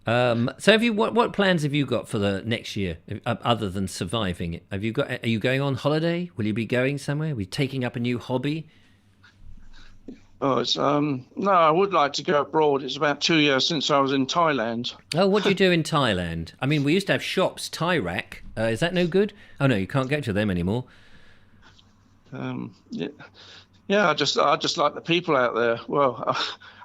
So have you? What plans have you got for the next year, other than surviving it? Are you going on holiday? Will you be going somewhere? Are we taking up a new hobby?
Oh, it's no. I would like to go abroad. It's about 2 years since I was in Thailand.
Oh, what do you do in Thailand? I mean, we used to have shops, Thai Rack. Is that no good? Oh no, you can't get to them anymore.
Yeah. I just like the people out there. Well,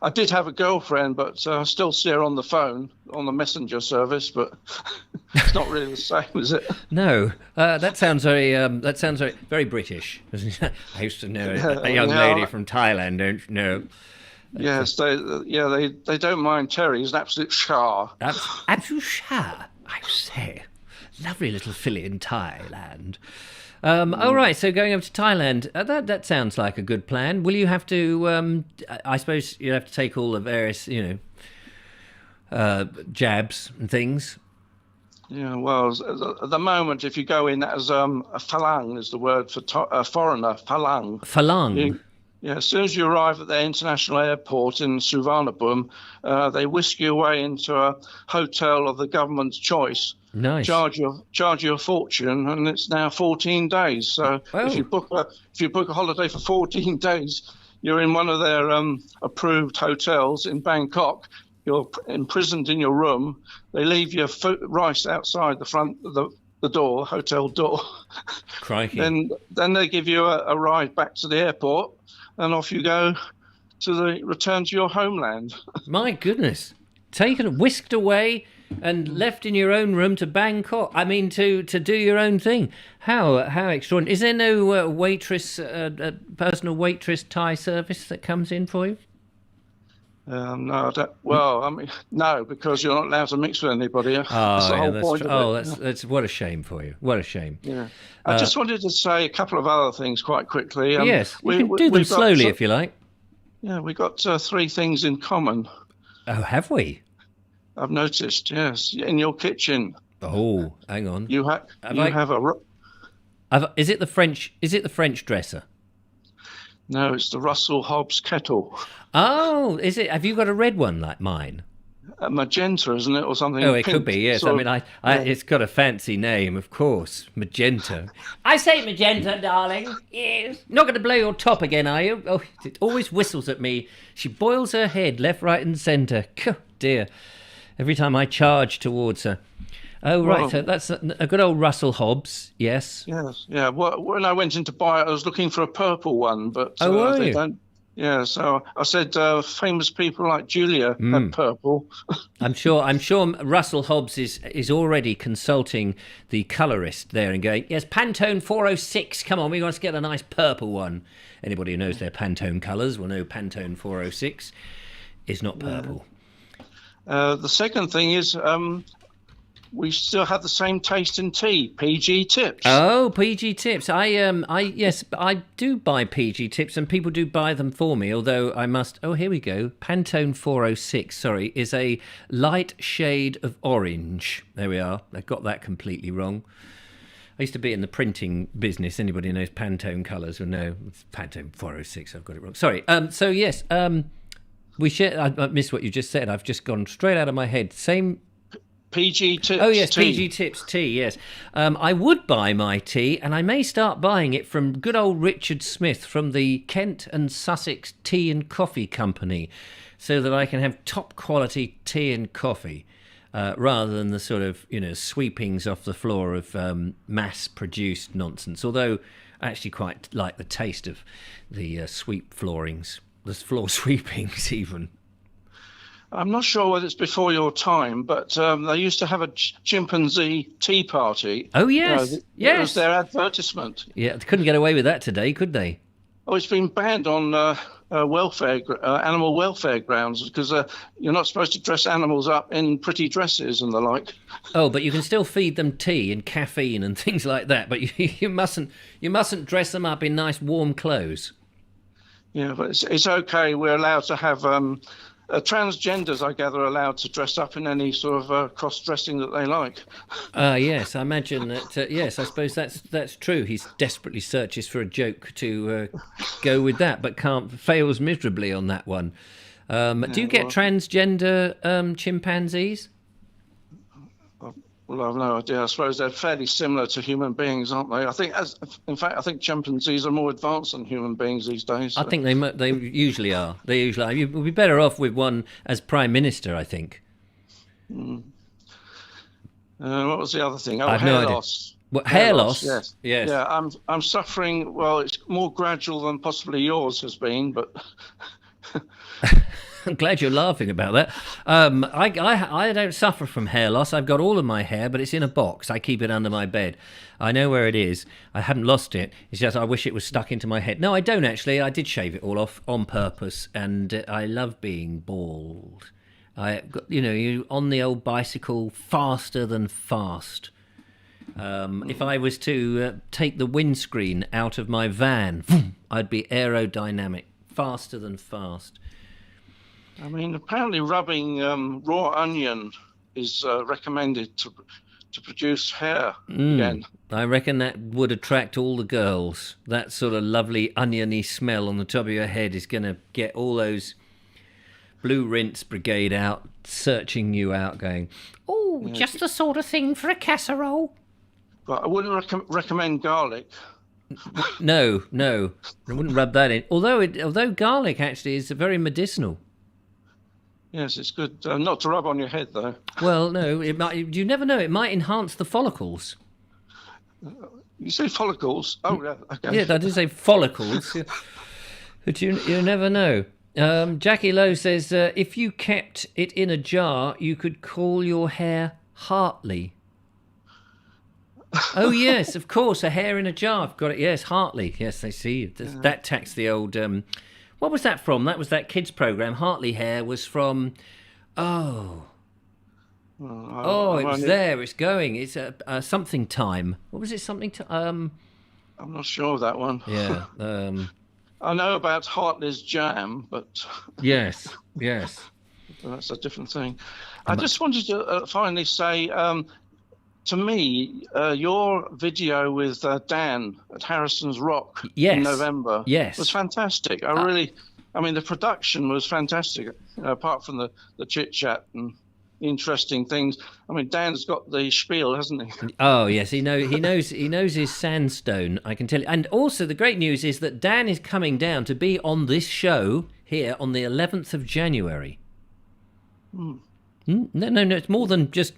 I did have a girlfriend, but I still see her on the phone, on the messenger service. But it's not really the same, is it?
No, that sounds very British. I used to know a young lady from Thailand. Don't you know?
Yes, they don't mind Terry. He's an absolute shah.
Absolute shah, I say. Lovely little filly in Thailand. All right, so going over to Thailand, that sounds like a good plan. Will you have to, I suppose you'll have to take all the various, jabs and things?
Yeah, well, at the moment, if you go in as a phalang is the word for a foreigner, phalang.
Phalang?
Yeah, as soon as you arrive at the international airport in Suvarnabhumi, they whisk you away into a hotel of the government's choice.
Nice.
charge you a fortune, and it's now 14 days. So
Oh.
if you book a holiday for 14 days, you're in one of their approved hotels in Bangkok. You're imprisoned in your room. They leave your rice outside the front of the door, hotel door.
Crikey.
Then they give you a ride back to the airport, and off you go to return to your homeland.
My goodness. Whisked away and left in your own room to Bangkok. I mean, to do your own thing. How extraordinary. Is there no personal waitress Thai service that comes in for you?
No, no, because you're not allowed to mix with anybody. That's the whole point of it.
That's what a shame for you. What a shame.
Yeah. I just wanted to say a couple of other things quite quickly.
Yes, you can do them slowly if you like.
Yeah, we got 3 things in common.
Oh, have we?
I've noticed, yes, in your kitchen.
Oh, hang on.
Is
it the French dresser?
No, it's the Russell Hobbs kettle.
Oh, is it? Have you got a red one like mine?
Magenta, isn't it, or something?
Oh, it
pink,
could be. Yes, I mean, it's got a fancy name, of course. Magenta. I say magenta, darling. Yes. Not going to blow your top again, are you? Oh, it always whistles at me. She boils her head left, right, and centre. Dear. Every time I charge towards her. Oh, right. Well, so that's a good old Russell Hobbs. Yes.
Yes. Yeah. Well, when I went in to buy it, I was looking for a purple one, but
they
don't. Yeah. So I said, famous people like Julia had purple.
I'm sure Russell Hobbs is already consulting the colourist there and going, yes, Pantone 406. Come on, we want to get a nice purple one. Anybody who knows their Pantone colours will know Pantone 406 is not purple.
The second thing is we still have the same taste in tea, PG Tips.
Oh, PG Tips. I do buy PG Tips, and people do buy them for me, although I must... Oh, here we go. Pantone 406, is a light shade of orange. There we are. I got that completely wrong. I used to be in the printing business. Anybody who knows Pantone colours will know. It's Pantone 406. I've got it wrong. Sorry. So, yes... I missed what you just said. I've just gone straight out of my head. Same
PG Tips.
Oh yes,
tea.
PG Tips tea. Yes, I would buy my tea, and I may start buying it from good old Richard Smith from the Kent and Sussex Tea and Coffee Company, so that I can have top quality tea and coffee, rather than the sort of sweepings off the floor of mass-produced nonsense. Although I actually quite like the taste of the sweep floorings. The floor sweepings, even.
I'm not sure whether it's before your time, but they used to have a chimpanzee tea party.
Oh, yes.
It was their advertisement.
Yeah, they couldn't get away with that today, could they?
Oh, it's been banned on animal welfare grounds because you're not supposed to dress animals up in pretty dresses and the like.
Oh, but you can still feed them tea and caffeine and things like that, but you mustn't dress them up in nice warm clothes.
Yeah, but it's okay. We're allowed to have transgenders, I gather, are allowed to dress up in any sort of cross-dressing that they like.
Yes, I imagine that. Yes, I suppose that's true. He desperately searches for a joke to go with that, but fails miserably on that one. Do you get transgender chimpanzees?
Well, I've no idea. I suppose they're fairly similar to human beings, aren't they? I think chimpanzees are more advanced than human beings these days. So.
I think they usually are. They usually are. You'd be better off with one as Prime Minister, I think.
What was the other thing? Oh,
I've
hair
no idea.
loss.
What, hair loss?
Yes.
Yes.
Yeah, I'm suffering. Well, it's more gradual than possibly yours has been, but.
I'm glad you're laughing about that. I don't suffer from hair loss. I've got all of my hair, but it's in a box. I keep it under my bed. I know where it is. I haven't lost it. It's just I wish it was stuck into my head. No, I don't actually. I did shave it all off on purpose, and I love being bald. You on the old bicycle faster than fast. If I was to take the windscreen out of my van, I'd be aerodynamic, faster than fast.
I mean, apparently rubbing raw onion is recommended to produce hair again.
I reckon that would attract all the girls. That sort of lovely oniony smell on the top of your head is going to get all those Blue Rinse Brigade out, searching you out, going, "Oh, just the sort of thing for a casserole."
But I wouldn't recommend garlic.
No, I wouldn't rub that in. Although garlic actually is very medicinal.
Yes, it's good. Not to rub on your head, though.
Well, no, it might. You never know. It might enhance the follicles.
You say follicles? Oh, yeah. Okay.
Yeah, I did say follicles. But you never know. Jackie Lowe says, if you kept it in a jar, you could call your hair Hartley. Oh, yes, of course, a hair in a jar. I've got it. Yes, Hartley. Yes, I see. That tax the old... what was that from? That was that kids' programme. Hartley hair was from... Oh, it was there. It's going. It's something time. What was it? Something time?
I'm not sure of that one.
Yeah.
I know about Hartley's jam, but...
Yes.
That's a different thing. I just wanted to finally say... to me, your video with Dan at Harrison's Rock in November was fantastic. I mean, the production was fantastic, apart from the chit-chat and interesting things. I mean, Dan's got the spiel, hasn't he?
Oh, yes, he knows his sandstone, I can tell you. And also, the great news is that Dan is coming down to be on this show here on the 11th of January. No, it's more than just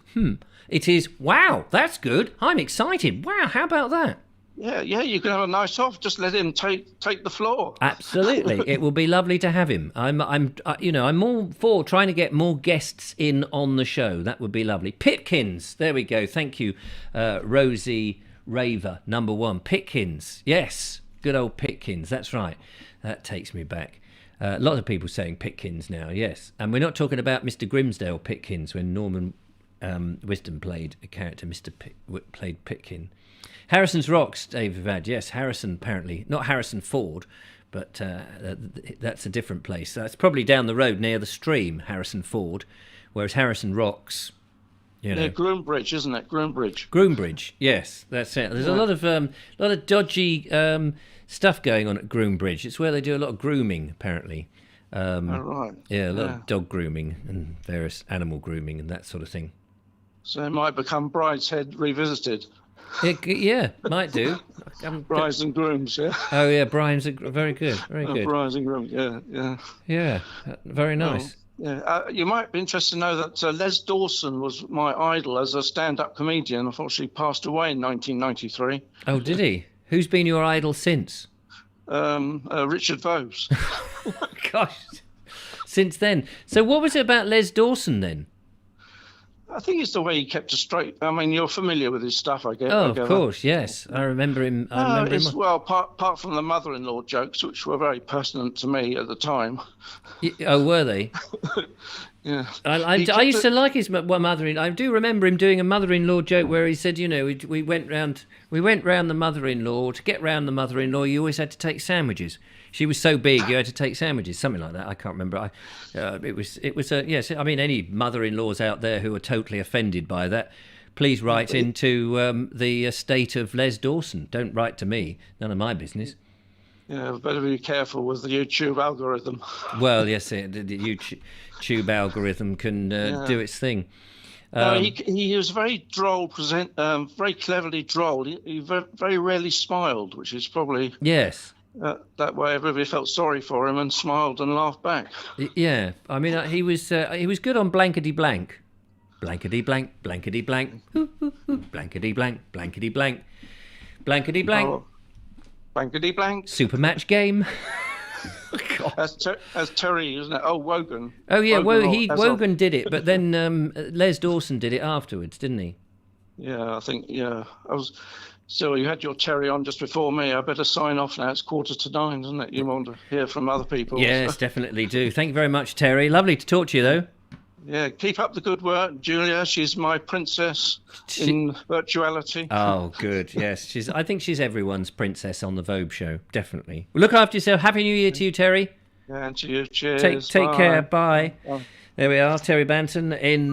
It is, wow, that's good. I'm excited. Wow, how about that?
Yeah, you can have a night off. Just let him take the floor.
Absolutely, it will be lovely to have him. I'm all for trying to get more guests in on the show. That would be lovely. Pitkins, there we go. Thank you, Rosie Raver, number 1. Pitkins, yes, good old Pitkins. That's right. That takes me back. A lot of people saying Pitkins now, yes. And we're not talking about Mr. Grimsdale Pitkins when Norman Wisdom played a character, played Pitkin. Harrison's Rocks, Dave Vad. Yes, Harrison apparently. Not Harrison Ford, but that's a different place. That's probably down the road near the stream, Harrison Ford, whereas Harrison Rocks...
Yeah, Groombridge, isn't it?
Groombridge, yes, that's it. There's a lot of dodgy stuff going on at Groombridge. It's where they do a lot of grooming, apparently.
Right.
Yeah, a lot of dog grooming and various animal grooming and that sort of thing.
So it might become Brideshead Revisited.
Yeah, might do.
Brides and Grooms, yeah.
Oh, yeah, Brian's very good, very good.
Brides and Grooms, yeah.
Yeah, very nice.
You might be interested to know that Les Dawson was my idol as a stand-up comedian. Unfortunately, passed away in 1993.
Oh, did he? Who's been your idol since?
Richard Vobes.
Gosh, since then. So what was it about Les Dawson then?
I think it's the way he kept us straight. I mean, you're familiar with his stuff, I guess.
Oh, of course, yes. I remember him.
Well, apart from the mother-in-law jokes, which were very pertinent to me at the time.
Oh, were they?
Yeah.
I used to like his mother-in-law. I do remember him doing a mother-in-law joke where he said, we went round the mother-in-law. To get round the mother-in-law, you always had to take sandwiches. She was so big, you had to take sandwiches, something like that. I can't remember. It was yes. I mean, any mother-in-laws out there who are totally offended by that, please write into the estate of Les Dawson. Don't write to me. None of my business.
Yeah, better be careful with the YouTube algorithm.
Well, yes, the YouTube algorithm can do its thing.
He was very droll, very cleverly droll. He very rarely smiled, which is probably...
Yes.
That way everybody felt sorry for him and smiled and laughed back.
Yeah, I mean, he was good on blankety blank. Blankety blank, blankety blank, blankety blank, blankety blank, blankety blank.
Oh, blankety blank.
Super match game.
As Terry, isn't it? Oh, Wogan.
Oh, yeah, Wogan did it, but then Les Dawson did it afterwards, didn't he?
Yeah, I think, yeah. So you had your Terry on just before me. I better sign off now. It's 8:45, isn't it? You want to hear from other people.
Yes, definitely do. Thank you very much, Terry. Lovely to talk to you, though.
Yeah, keep up the good work, Julia. She's my princess in virtuality.
Oh, good. Yes, I think she's everyone's princess on the Vobes Show. Definitely. Well, look after yourself. Happy New Year to you, Terry.
Yeah, and to you. Cheers.
Take care. Bye.
Bye.
There we are, Terry Banton in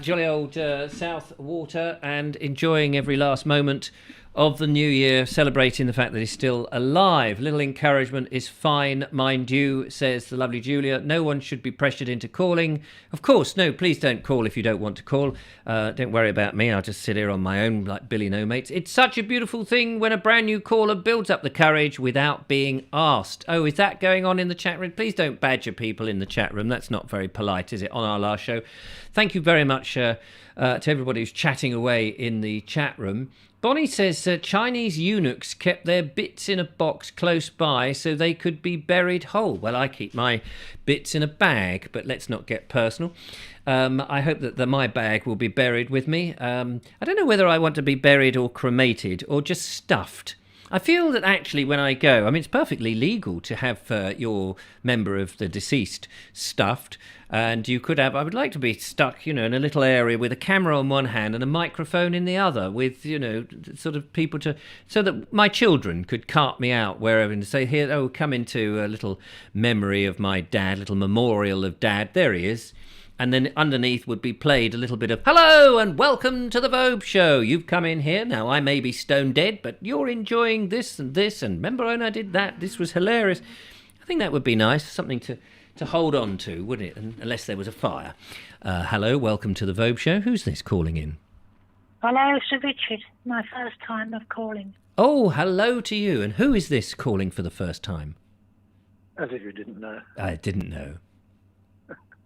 jolly old South Water and enjoying every last moment of the new year, celebrating the fact that he's still alive. Little encouragement is fine, mind you, says the lovely Julia. No one should be pressured into calling. Of course, no, please don't call if you don't want to call. Don't worry about me. I'll just sit here on my own like Billy No Mates. It's such a beautiful thing when a brand new caller builds up the courage without being asked. Oh, is that going on in the chat room? Please don't badger people in the chat room. That's not very polite, is it, on our last show? Thank you very much to everybody who's chatting away in the chat room. Bonnie says Chinese eunuchs kept their bits in a box close by so they could be buried whole. Well, I keep my bits in a bag, but let's not get personal. I hope that my bag will be buried with me. I don't know whether I want to be buried or cremated or just stuffed. I feel that actually when I go, I mean, it's perfectly legal to have your member of the deceased stuffed. And you could have, I would like to be stuck, in a little area with a camera on one hand and a microphone in the other with, sort of people so that my children could cart me out wherever and say, here, oh, come into a little memory of my dad, little memorial of dad. There he is. And then underneath would be played a little bit of, hello and welcome to the Vobes Show. You've come in here. Now, I may be stone dead, but you're enjoying this and this. And remember when I did that? This was hilarious. I think that would be nice. Something to hold on to, wouldn't it? Unless there was a fire. Hello, welcome to the Vobes Show. Who's this calling in?
Hello, Sir Richard. My first time of calling.
Oh, hello to you. And who is this calling for the first time?
As if you didn't know.
I didn't know.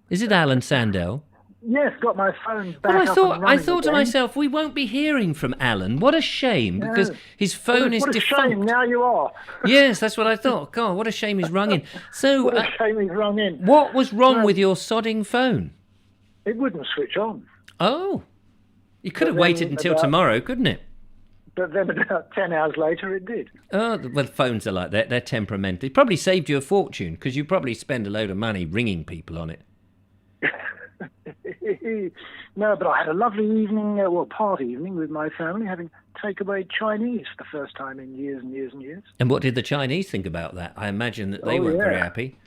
Is it Alan Sandell?
Yes, got my phone back
Well, I thought to
again.
myself, we won't be hearing from Alan. What a shame, because his phone is
what a
defunct.
shame, now you are.
Yes, that's what I thought. God, what a shame he's rung in. So,
What a shame he's rung in.
what was wrong with your sodding phone?
It wouldn't switch on.
Oh, you could have
then
waited until tomorrow, couldn't it?
But then about 10 hours later, it did.
Oh, well, phones are like that. They're temperamental. It probably saved you a fortune, because you probably spend a load of money ringing people on it.
No, but I had a lovely evening, party evening with my family, having takeaway Chinese for the first time in years and years and years.
And what did the Chinese think about that? I imagine that they weren't very happy.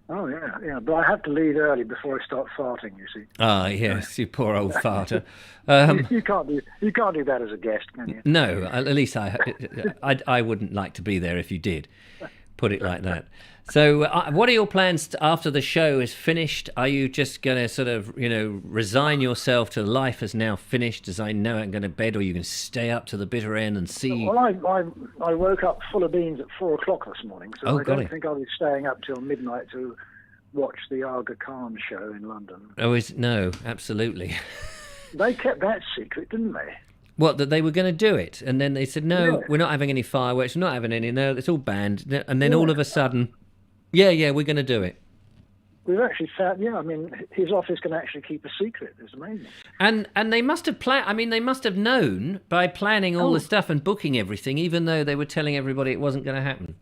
Oh, yeah. But I have to leave early before I start farting, you see.
Ah, yes, you poor old farter.
You can't do that as a guest, can you?
No, at least I wouldn't like to be there if you did. Put it like that. So what are your plans after the show is finished? Are you just going to sort of, resign yourself to life as now finished, as I know I'm going to bed, or are you going to stay up to the bitter end and see?
Well, I woke up full of beans at 4 o'clock this morning, so I don't think I'll be staying up till midnight to watch the Aga Khan show in London.
Oh, no, absolutely.
They kept that secret, didn't they?
What, that they were going to do it? And then they said, no, we're not having any fireworks, we're not having any, no, it's all banned. And then all of a sudden, yeah, we're going to do it.
We've actually found, his office can actually keep a secret. It's amazing.
And they must have they must have known by planning all the stuff and booking everything, even though they were telling everybody it wasn't going to happen.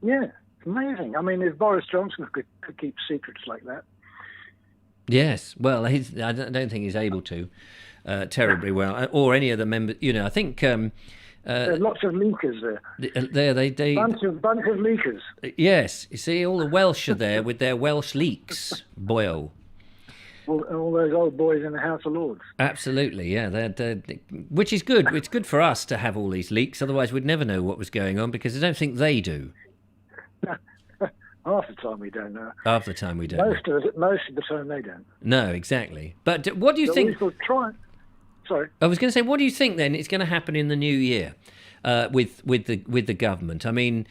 Yeah, it's amazing. If Boris Johnson could keep secrets like that.
Yes, well, I don't think he's able to terribly well, or any of the members. I think
there are lots of leakers there.
They
bunch of leakers.
Yes, you see, all the Welsh are there with their Welsh leaks. Boyle.
All those old boys in the House of Lords.
Absolutely, yeah. Which is good. It's good for us to have all these leaks. Otherwise, we'd never know what was going on, because I don't think they do.
Half the time we don't know.
Half the time we don't.
Most of the time they don't.
No, exactly. But what do you think?
Sorry.
I was going to say, what do you think then is going to happen in the new year with the government? I mean,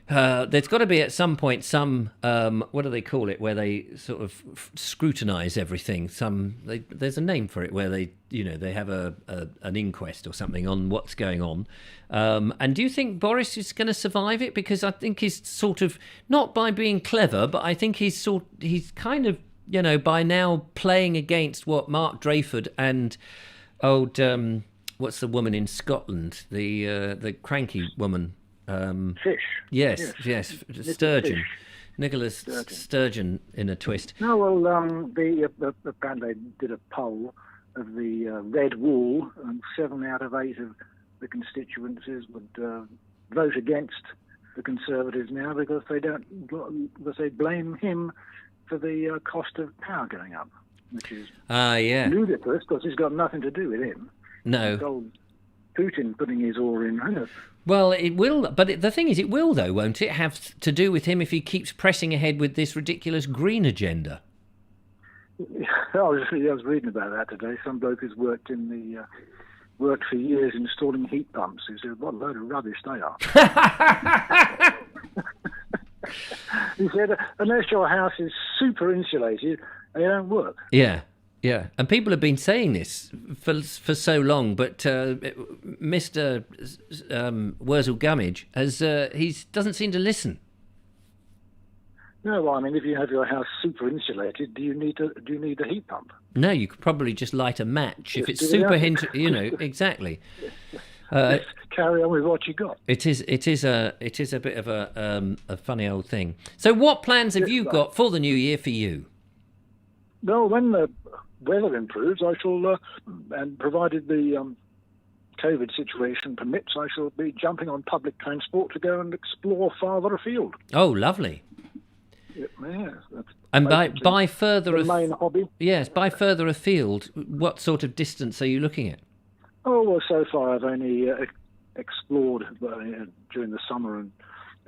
there's got to be at some point some what do they call it, where they sort of scrutinise everything. There's a name for it, where they have an inquest or something on what's going on. And do you think Boris is going to survive it? Because I think he's sort of, not by being clever, but I think he's kind of by now playing against what Mark Drayford and old what's the woman in Scotland, the cranky woman,
Fish.
Yes, Sturgeon. Nicholas Sturgeon in a twist.
No, well, apparently they did a poll of the red wall, and 7 out of 8 of the constituencies would vote against the Conservatives now because they blame him for the cost of power going up, which is ludicrous because it's got nothing to do with him.
No.
Putin putting his oar in. I know.
Well, it will, but the thing is, it will, though, won't it, have to do with him if he keeps pressing ahead with this ridiculous green agenda?
I was reading about that today. Some bloke who's worked for years installing heat pumps. He said, "What a load of rubbish they are." He said, "Unless your house is super insulated, they don't work."
Yeah. Yeah, and people have been saying this for so long, but Mr. Wurzel Gummidge doesn't seem to listen.
No, well, I mean, if you have your house super insulated, do you need a heat pump?
No, you could probably just light a match if it's exactly.
Carry on with what you got.
It is a bit of a funny old thing. So, what plans have you got for the new year for you?
Well, when the weather improves, I shall, and provided the COVID situation permits, I shall be jumping on public transport to go and explore farther afield.
Oh, lovely.
Yeah, that's
and by further
the main hobby.
Yes, by further afield, what sort of distance are you looking at?
Oh, well, so far I've only explored during the summer and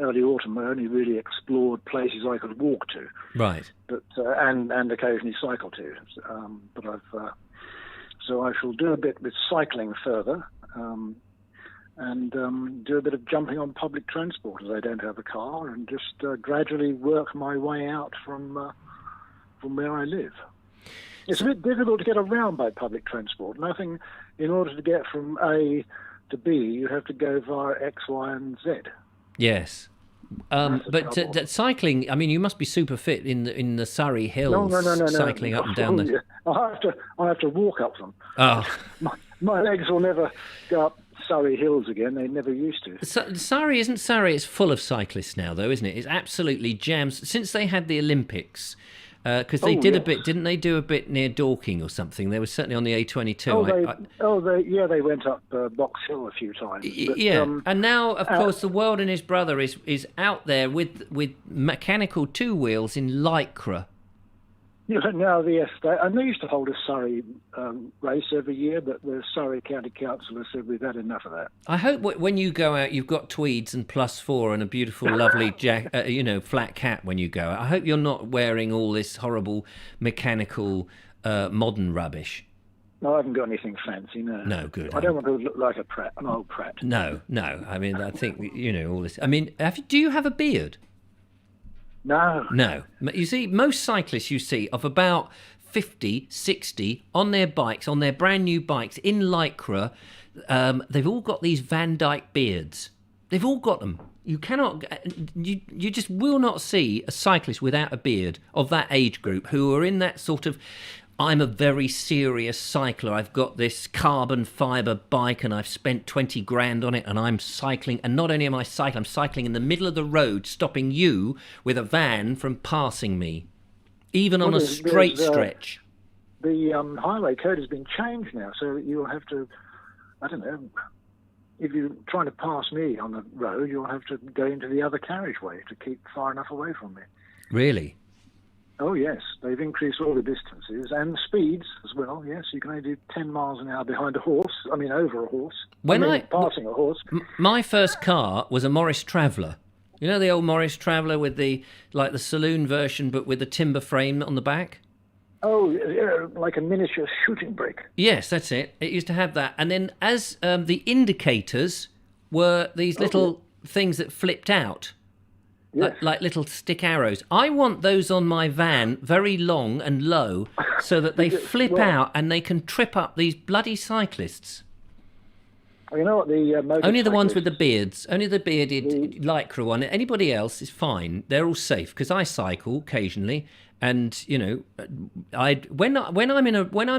early autumn. I only really explored places I could walk to.
Right.
But and occasionally cycle to. But so I shall do a bit with cycling further, and do a bit of jumping on public transport as I don't have a car, and just gradually work my way out from where I live. It's a bit difficult to get around by public transport. In order to get from A to B, you have to go via X, Y, and Z.
Yes. But cycling, I mean, you must be super fit in the Surrey Hills.
No.
Cycling up and down the.
Yeah. I have to walk up them.
Oh.
My legs will never go up Surrey Hills again. They never used to.
Surrey isn't Surrey. It's full of cyclists now, though, isn't it? It's absolutely jams since they had the Olympics. Because they did a bit, didn't they? Do a bit near Dorking or something. They were certainly on the A22.
They went up Box Hill a few times. But,
and now, of course, the World and His Brother is out there with mechanical two wheels in Lycra.
Now, they used to hold a Surrey race every year, but the Surrey County Council has said we've had enough of that.
I hope when you go out, you've got tweeds and +4 and a beautiful, lovely flat cap when you go out. I hope you're not wearing all this horrible mechanical modern rubbish.
No, I haven't got anything fancy, no.
No, good.
I don't want to look like an old prat.
No. I mean, I think, all this. I mean, do you have a beard?
No.
You see, most cyclists you see of about 50, 60 on their bikes, on their brand new bikes in Lycra, they've all got these Van Dyke beards. They've all got them. You cannot, you just will not see a cyclist without a beard of that age group who are in that sort of, I'm a very serious cycler. I've got this carbon fibre bike and I've spent 20 grand on it and I'm cycling. And not only am I cycling, I'm cycling in the middle of the road, stopping you with a van from passing me, even on a straight stretch.
The highway code has been changed now, so you'll have to, I don't know, if you're trying to pass me on the road, you'll have to go into the other carriageway to keep far enough away from me.
Really?
Oh, yes. They've increased all the distances and the speeds as well. Yes, you can only do 10 miles an hour behind a horse. I mean, over a horse. Passing a horse.
My first car was a Morris Traveller. You know the old Morris Traveller with the saloon version, but with the timber frame on the back?
Oh, yeah, like a miniature shooting brake.
Yes, that's it. It used to have that. And then as the indicators were these little things that flipped out. Yes. Like little stick arrows. I want those on my van, very long and low, so that they flip out and they can trip up these bloody cyclists.
You know what
only the ones with the beards, only the bearded Lycra one. Anybody else is fine. They're all safe because I cycle occasionally, and when I'm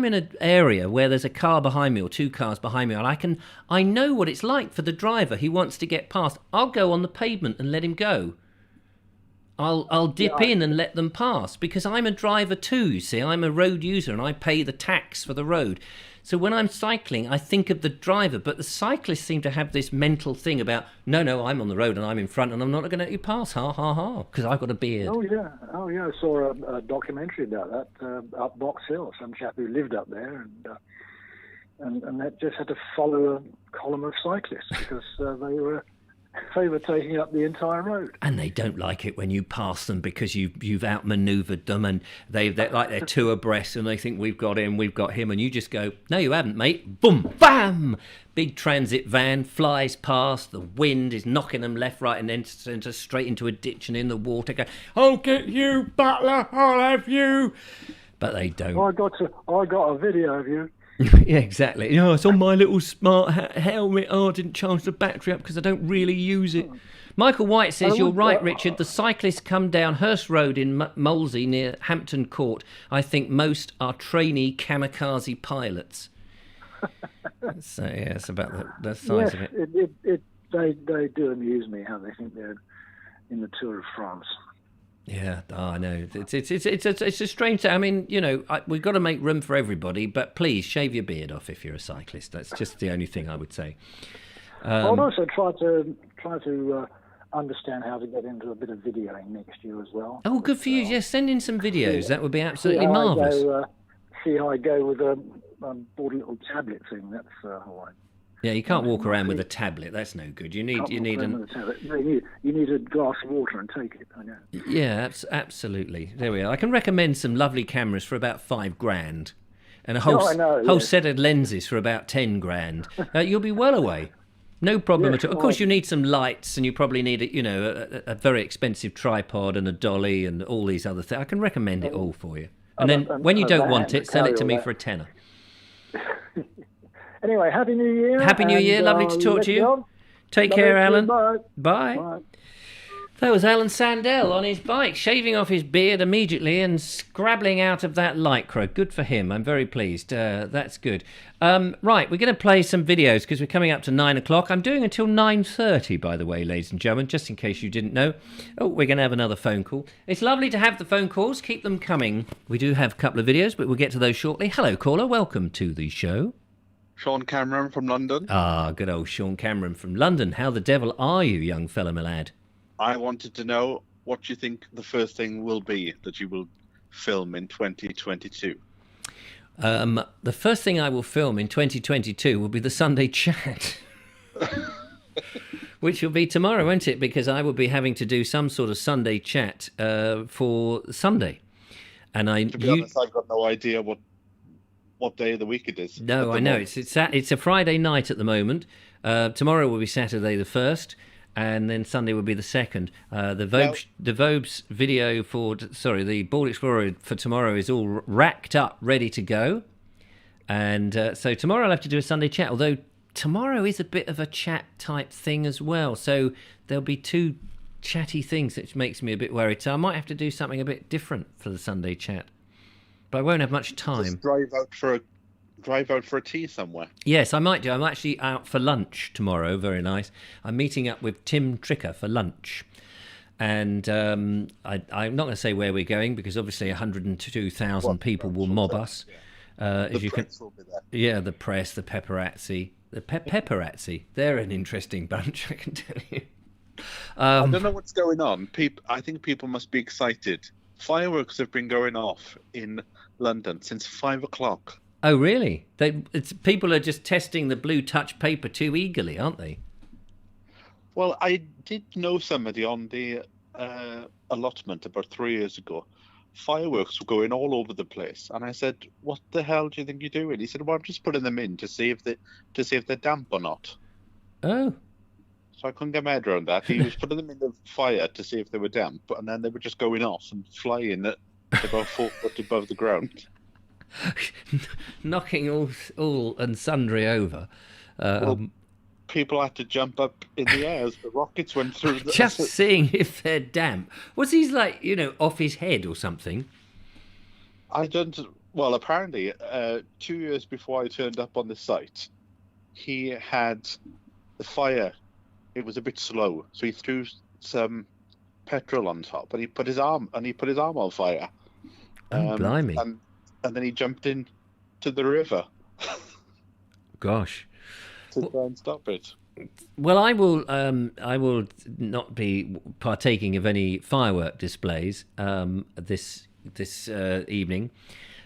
in an area where there's a car behind me or two cars behind me, and I know what it's like for the driver who wants to get past. I'll go on the pavement and let him go. I'll dip in and let them pass because I'm a driver too, you see. I'm a road user and I pay the tax for the road. So when I'm cycling, I think of the driver, but the cyclists seem to have this mental thing about, no, I'm on the road and I'm in front and I'm not going to let you pass, ha, ha, ha, because I've got a beard.
Oh, yeah, I saw a documentary about that up Box Hill, some chap who lived up there, and they just had to follow a column of cyclists because they were taking up the entire road.
And they don't like it when you pass them because you've outmaneuvered them, and they're two abreast, and they think we've got him, and you just go, no, you haven't, mate. Boom, bam! Big transit van flies past. The wind is knocking them left, right, and then centre, straight into a ditch and in the water. Go, I'll get you, butler. I'll have you. But they don't.
I got a video of you.
Yeah, exactly. It's on my little smart helmet. Oh, I didn't charge the battery up because I don't really use it. Michael White says, you're right, Richard. The cyclists come down Hurst Road in Molesey near Hampton Court. I think most are trainee kamikaze pilots. So, yeah, it's about the size of it.
They do amuse me how they think they're in the Tour of France.
Yeah, I know. It's a strange thing. I mean, we've got to make room for everybody, but please shave your beard off if you're a cyclist. That's just the only thing I would say.
I'd also try to understand how to get into a bit of videoing next year as well.
Oh, good for you. Yes, send in some videos. That would be absolutely marvellous.
See how I go with a bought a little tablet thing. That's all right.
Yeah, you can't walk around with a tablet. That's no good. You need
a glass of water and take it. I know.
Yeah, absolutely. There we are. I can recommend some lovely cameras for about $5,000, and a whole set of lenses for about $10,000. You'll be well away. No problem at all. Of course, you need some lights, and you probably need a very expensive tripod and a dolly and all these other things. I can recommend it all for you. And then when you don't want it, sell it to me for a tenner.
Anyway, Happy New Year.
Happy New Year. Lovely to talk to you. Take care, Alan. Bye. That was Alan Sandell on his bike, shaving off his beard immediately and scrabbling out of that lycra. Good for him. I'm very pleased. That's good. Right, we're going to play some videos because we're coming up to 9 o'clock. I'm doing until 9:30, by the way, ladies and gentlemen, just in case you didn't know. Oh, we're going to have another phone call. It's lovely to have the phone calls. Keep them coming. We do have a couple of videos, but we'll get to those shortly. Hello, caller. Welcome to the show.
Sean Cameron from London.
Ah, good old Sean Cameron from London. How the devil are you, young fella, my lad?
I wanted to know what you think the first thing will be that you will film in 2022.
The first thing I will film in 2022 will be the Sunday chat. Which will be tomorrow, won't it? Because I will be having to do some sort of Sunday chat for Sunday. And to
be honest, I've got no idea what day of the week it is.
No, I know. It's a Friday night at the moment. Tomorrow will be Saturday the 1st, and then Sunday will be the 2nd. The Vobes video the Bald Explorer for tomorrow is all racked up, ready to go. And so tomorrow I'll have to do a Sunday chat, although tomorrow is a bit of a chat type thing as well. So there'll be two chatty things, which makes me a bit worried. So I might have to do something a bit different for the Sunday chat. But I won't have much time.
Just drive out for a tea somewhere.
Yes, I might do. I'm actually out for lunch tomorrow. Very nice. I'm meeting up with Tim Tricker for lunch. And I'm not going to say where we're going because obviously 102,000 people will mob us.
Yeah. The press will be there.
Yeah, the press, the paparazzi. The paparazzi. They're an interesting bunch, I can tell you.
I don't know what's going on. I think people must be excited. Fireworks have been going off in London since 5 o'clock.
Oh, really? People are just testing the blue touch paper too eagerly, aren't they?
Well, I did know somebody on the allotment about 3 years ago. Fireworks were going all over the place, and I said, "What the hell do you think you're doing?" He said, "Well, I'm just putting them in to see if they're damp or not."
Oh.
So I couldn't get my head around that. He was putting them in the fire to see if they were damp, and then they were just going off and flying at about 4 foot above the ground.
Knocking all and sundry over.
People had to jump up in the air as the rockets went through.
Just seeing if they're damp. Was he like, off his head or something?
I don't... Well, apparently, 2 years before I turned up on the site, he had the fire. It was a bit slow, so he threw some petrol on top, and he put his arm on fire.
Oh, blimey!
And then he jumped in to the river.
Gosh!
To try and stop it.
Well, I will not be partaking of any firework displays this evening.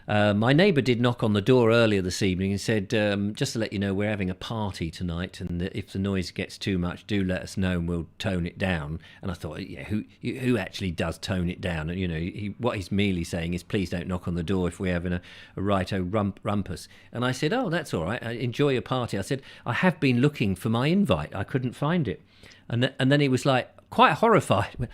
My neighbour did knock on the door earlier this evening and said, just to let you know, we're having a party tonight, and if the noise gets too much, do let us know and we'll tone it down. And I thought, yeah, who actually does tone it down? And, you know, what he's merely saying is, please don't knock on the door if we're having a righto rumpus. And I said, oh, that's all right. Enjoy your party. I said, I have been looking for my invite. I couldn't find it. And then he was like, quite horrified.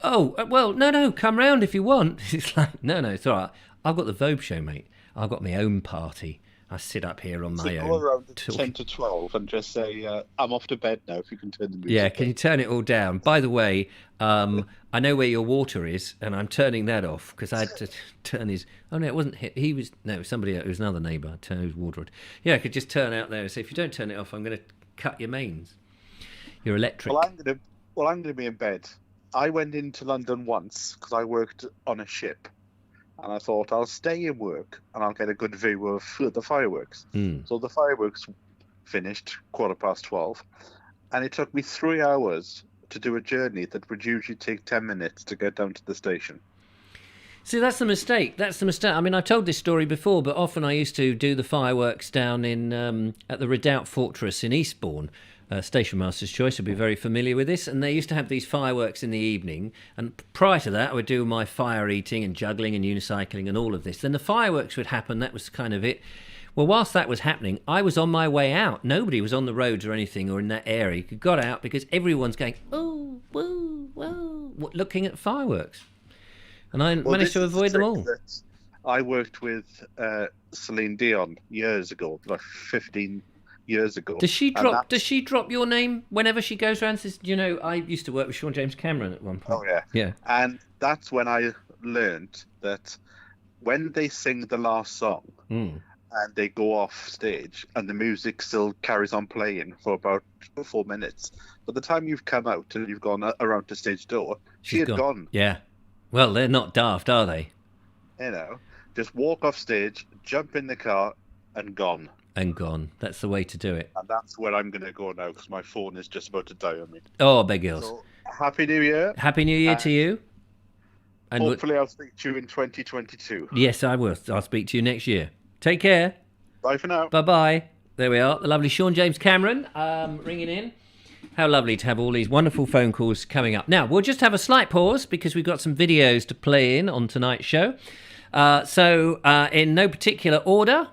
Oh, well, no, come round if you want. It's like, no, it's all right. I've got the Vobes Show, mate. I've got my own party. I sit up here on my own.
Go around at 10 to 12 and just say, I'm off to bed now, if you can turn the music
Yeah, can you turn it all down? By the way, I know where your water is, and I'm turning that off because I had to turn his... Oh, no, it wasn't... He was... No, it was somebody else. It was another neighbour. I turned his water on. Yeah, I could just turn out there and say, if you don't turn it off, I'm going to cut your mains. Your electric.
Well, I'm going to be in bed. I went into London once because I worked on a ship. And I thought, I'll stay in work and I'll get a good view of the fireworks. So the fireworks finished 12:15. And it took me 3 hours to do a journey that would usually take 10 minutes to get down to the station.
See, that's the mistake. I mean, I've told this story before, but often I used to do the fireworks down in at the Redoubt Fortress in Eastbourne. Station Master's Choice will be very familiar with this, and they used to have these fireworks in the evening, and prior to that I would do my fire eating and juggling and unicycling and all of this. Then the fireworks would happen, that was kind of it. Well, whilst that was happening, I was on my way out. Nobody was on the roads or anything or in that area. You got out because everyone's going, oh, woo, woo, looking at fireworks. And I managed to avoid them all.
I worked with Celine Dion years ago, like 15 years ago.
Does she drop your name whenever she goes around and says, you know, I used to work with Sean James Cameron at one point.
Oh, yeah.
Yeah.
And that's when I learned that when they sing the last song and they go off stage and the music still carries on playing for about 4 minutes, by the time you've come out and you've gone around to stage door, she had gone.
Yeah. Well, they're not daft, are they?
You know, just walk off stage, jump in the car and gone.
And gone. That's the way to do it.
And that's where I'm going to go now because my phone is just about to die on me.
Oh, beg yours.
So, Happy New Year.
Happy New Year to you.
And hopefully I'll speak to you in 2022.
Yes, I will. I'll speak to you next year. Take care.
Bye for now.
Bye-bye. There we are. The lovely Sean James Cameron ringing in. How lovely to have all these wonderful phone calls coming up. Now, we'll just have a slight pause because we've got some videos to play in on tonight's show. So, in no particular order...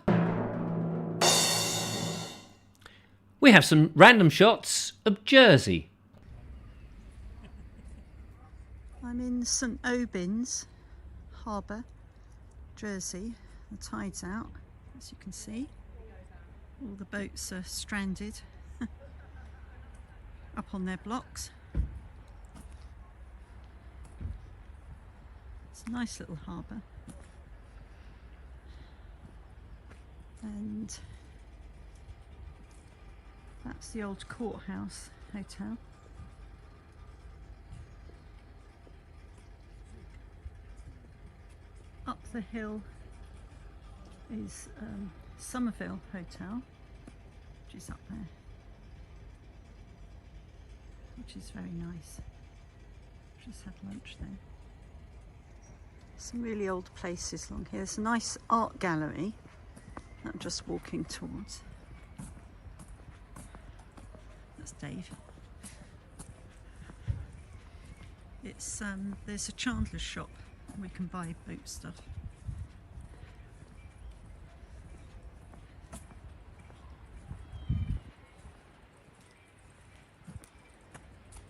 we have some random shots of Jersey.
I'm in St Albans Harbour, Jersey. The tide's out, as you can see. All the boats are stranded up on their blocks. It's a nice little harbour. And that's the old Courthouse Hotel. Up the hill is Somerville Hotel, which is up there, which is very nice. Just had lunch there. Some really old places along here. There's a nice art gallery that I'm just walking towards. That's Dave. It's there's a chandler's shop. We can buy boat stuff.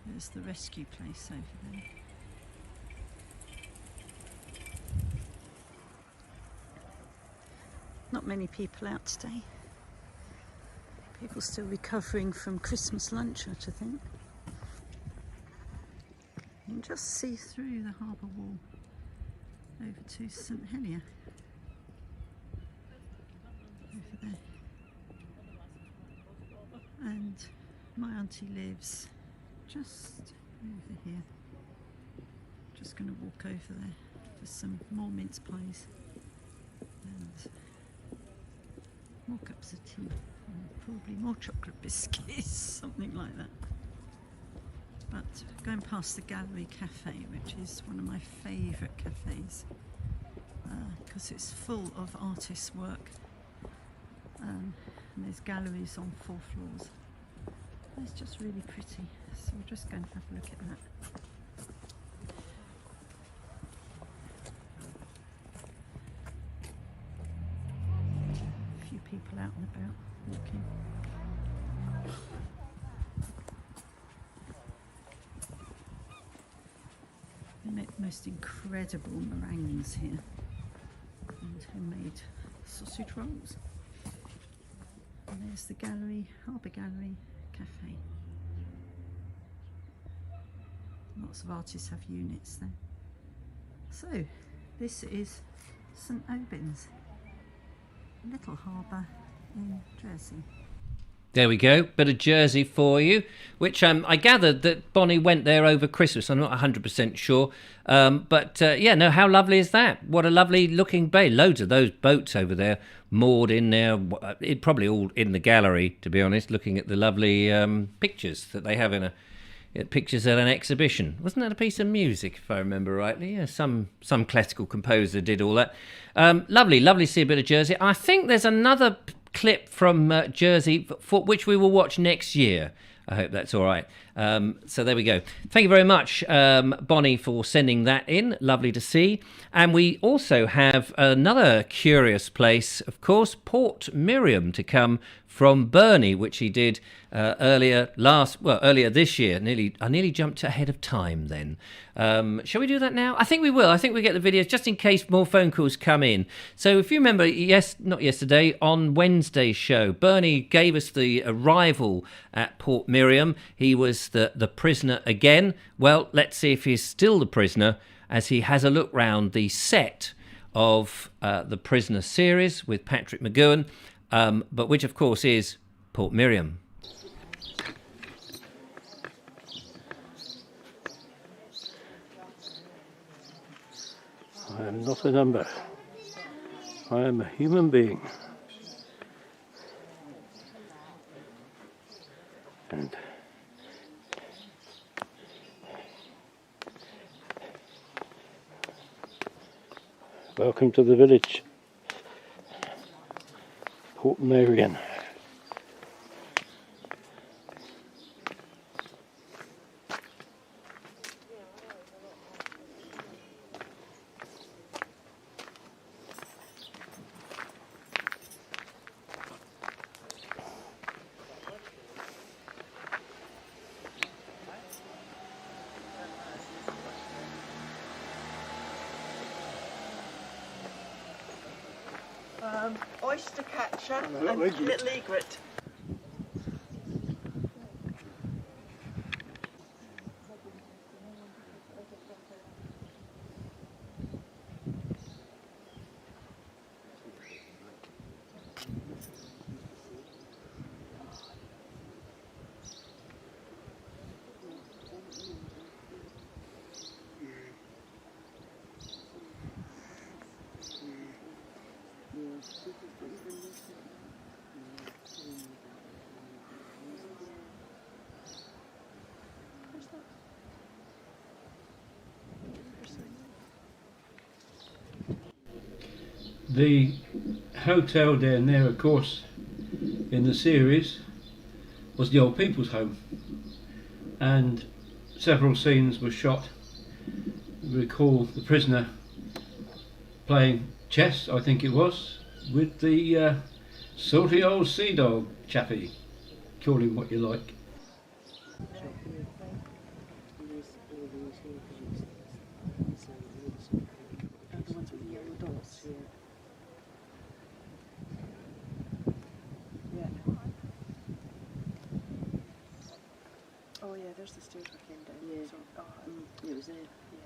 There's the rescue place over there. Not many people out today. People still recovering from Christmas lunch, I think. You can just see through the harbour wall over to St Helier. Over there. And my auntie lives just over here. Just going to walk over there for some more mince pies and more cups of tea and probably more chocolate biscuits, something like that. But going past the Gallery Cafe, which is one of my favourite cafes, because it's full of artists' work. And there's galleries on 4 floors. It's just really pretty, so we're just going to have a look at that. A few people out and about looking. They make the most incredible meringues here, and homemade sausage rolls. And there's the gallery, Harbour Gallery Cafe. Lots of artists have units there. So, this is St Albans, a little harbour in Jersey.
There we go, bit of Jersey for you, which I gathered that Bonnie went there over Christmas. I'm not 100% sure, but yeah, no, how lovely is that? What a lovely looking bay. Loads of those boats over there moored in there, probably all in the gallery, to be honest, looking at the lovely pictures that they have in pictures at an exhibition. Wasn't that a piece of music, if I remember rightly? Yeah, some classical composer did all that. Lovely to see a bit of Jersey. I think there's another clip from Jersey for which we will watch next year. I hope that's all right. So there we go. Thank you very much, Bonnie, for sending that in. Lovely to see. And we also have another curious place, of course, Portmeirion, to come from Bernie, which he did earlier this year. I nearly jumped ahead of time then. Shall we do that now? I think we will. I think we get the videos just in case more phone calls come in. So if you remember, not yesterday, on Wednesday's show, Bernie gave us the arrival at Portmeirion. He was the prisoner again. Well, let's see if he's still the prisoner as he has a look round the set of the Prisoner series with Patrick McGowan, but which of course is Portmeirion.
I am not a number. I am a human being. And welcome to the village, Portmeirion.
Oyster catcher and little egret.
The hotel down there, of course, in the series was the Old People's Home, and several scenes were shot. We recall the prisoner playing chess, I think it was, with the salty old sea dog chappie. Call him what you like.
Oh yeah, there's the stairs we came down. Yeah. So, it was there. Yeah.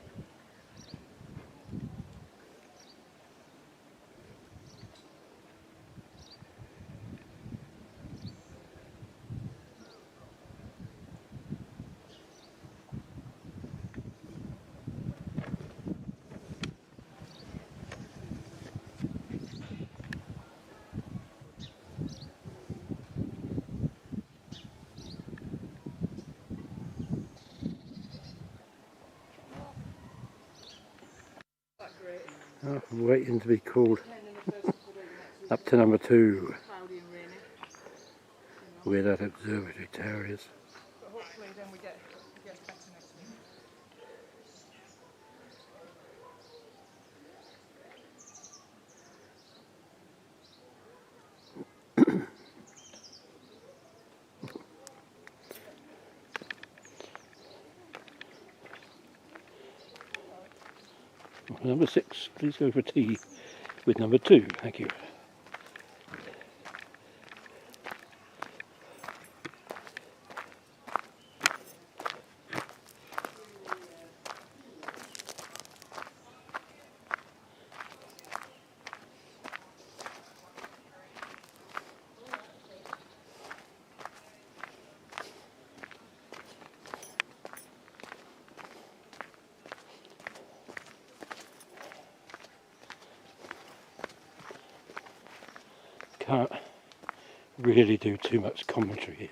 waiting to be called up to number 2 where that observatory tower is.
Hopefully then we get better next week.
Number 6, please go for tea with number 2, thank you. Can't really do too much commentary here.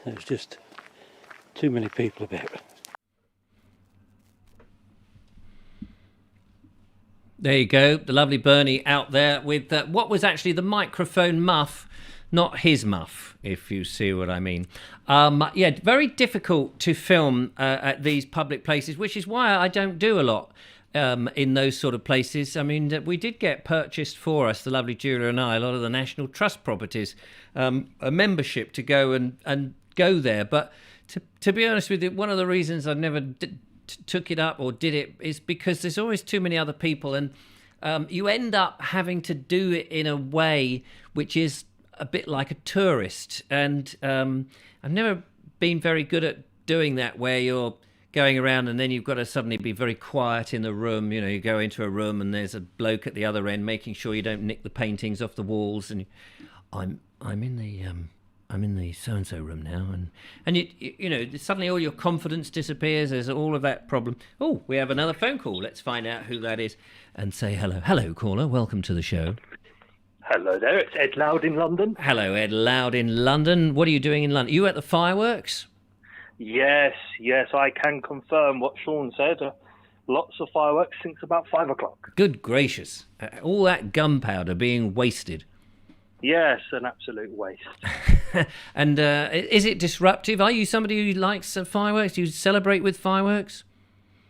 There's just too many people about.
There you go, the lovely Bernie out there with what was actually the microphone muff, not his muff, if you see what I mean. Yeah, very difficult to film at these public places, which is why I don't do a lot in those sort of places. I mean, we did get purchased for us, the lovely Julia and I, a lot of the National Trust properties, a membership to go and go there. But to be honest with you, one of the reasons I never took it up or did it is because there's always too many other people, and you end up having to do it in a way which is a bit like a tourist. And I've never been very good at doing that, where you're going around and then you've got to suddenly be very quiet in the room. You know, you go into a room and there's a bloke at the other end making sure you don't nick the paintings off the walls, and I'm in the so-and-so room now, and you know, suddenly all your confidence disappears. There's all of that problem. Oh, we have another phone call. Let's find out who that is and say hello. Hello, caller. Welcome to the show.
Hello there, it's Ed Loud in London.
Hello, Ed Loud in London. What are you doing in London? Are you at the fireworks?
Yes, I can confirm what Sean said. Lots of fireworks since about 5 o'clock.
Good gracious. All that gunpowder being wasted.
Yes, an absolute waste.
And is it disruptive? Are you somebody who likes fireworks? Do you celebrate with fireworks?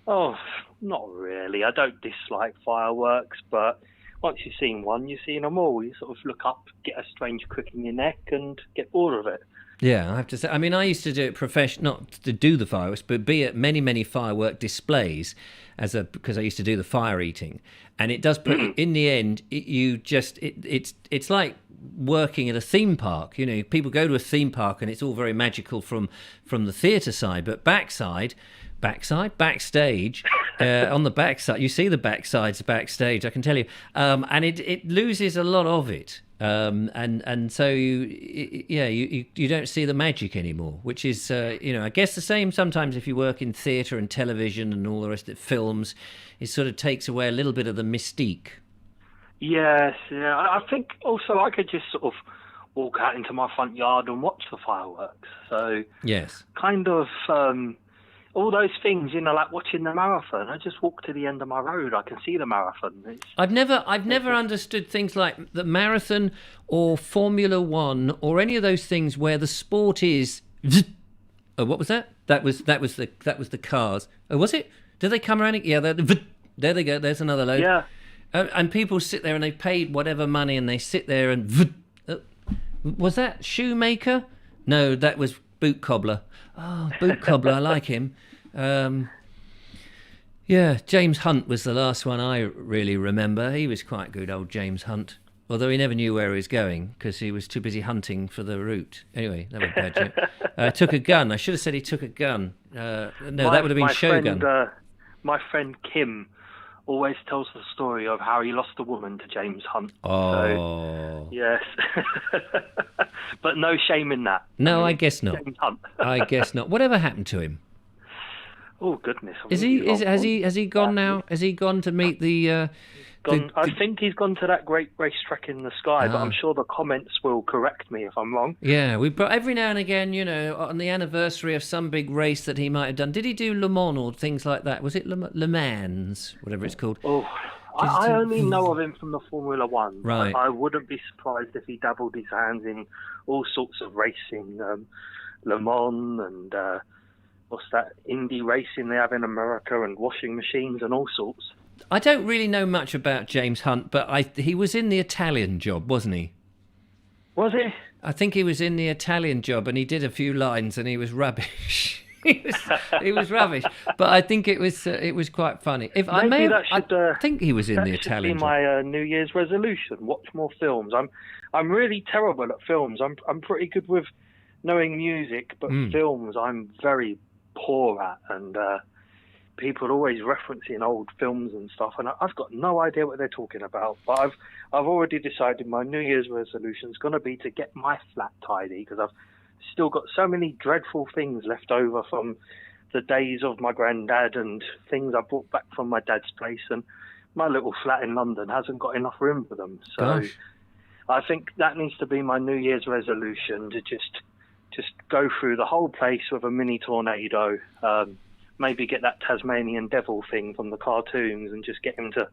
Oh, not really. I don't dislike fireworks, but once you've seen one, you've seen them all. You sort of look up, get a strange crick in your neck, and get bored of it.
Yeah, I have to say. I mean, I used to do it not to do the fireworks, but be at many firework displays because I used to do the fire eating, and it does put in the end. It's like working at a theme park. You know, people go to a theme park and it's all very magical from the theatre side, but backstage, on the backside, you see the backsides backstage, I can tell you, and it loses a lot of it. And so you don't see the magic anymore, which is I guess the same sometimes if you work in theatre and television and all the rest of films. It sort of takes away a little bit of the mystique.
Yes, yeah. I think also I could just sort of walk out into my front yard and watch the fireworks. So
yes,
kind of all those things, like watching the marathon. I just walk to the end of my road. I can see the marathon. I've
never understood things like the marathon or Formula One or any of those things where the sport is. Oh, what was that? That was the cars. Oh, was it? Did they come around? Yeah, there they go. There's another load.
Yeah.
And people sit there and they paid whatever money and they sit there and. Was that shoemaker? No, that was boot cobbler. Oh, boot cobbler, I like him. Yeah, James Hunt was the last one I really remember. He was quite good, old James Hunt. Although he never knew where he was going because he was too busy hunting for the route. Anyway, that was a bad joke. Took a gun. I should have said he took a gun. No, that would have been Shogun.
My friend Kim always tells the story of how he lost a woman to James Hunt.
Oh.
So, yes. But no shame in that.
No, I guess not.
James Hunt.
I guess not. Whatever happened to him?
Oh, goodness.
Has he gone now? Has he gone to meet the...
I think he's gone to that great racetrack in the sky, but I'm sure the comments will correct me if I'm wrong.
Yeah, but every now and again, on the anniversary of some big race that he might have done, did he do Le Mans or things like that? Was it Le Mans, whatever it's called?
Oh, I only know of him from the Formula One.
Right.
I wouldn't be surprised if he dabbled his hands in all sorts of racing, Le Mans and what's that Indy racing they have in America, and washing machines and all sorts.
I don't really know much about James Hunt, but he was in the Italian Job, wasn't he?
Was he?
I think he was in the Italian Job, and he did a few lines, and he was rubbish. he was rubbish, but I think it was quite funny. I think he was in the Italian
Job.
Job.
My New Year's resolution: watch more films. I'm really terrible at films. I'm pretty good with knowing music, but films I'm very poor at, and people are always referencing old films and stuff, and I've got no idea what they're talking about. But I've already decided my New Year's resolution is going to be to get my flat tidy, because I've still got so many dreadful things left over from the days of my granddad and things I brought back from my dad's place, and my little flat in London hasn't got enough room for them. So I think that needs to be my New Year's resolution, to just go through the whole place with a mini tornado. Maybe get that Tasmanian devil thing from the cartoons and just get him to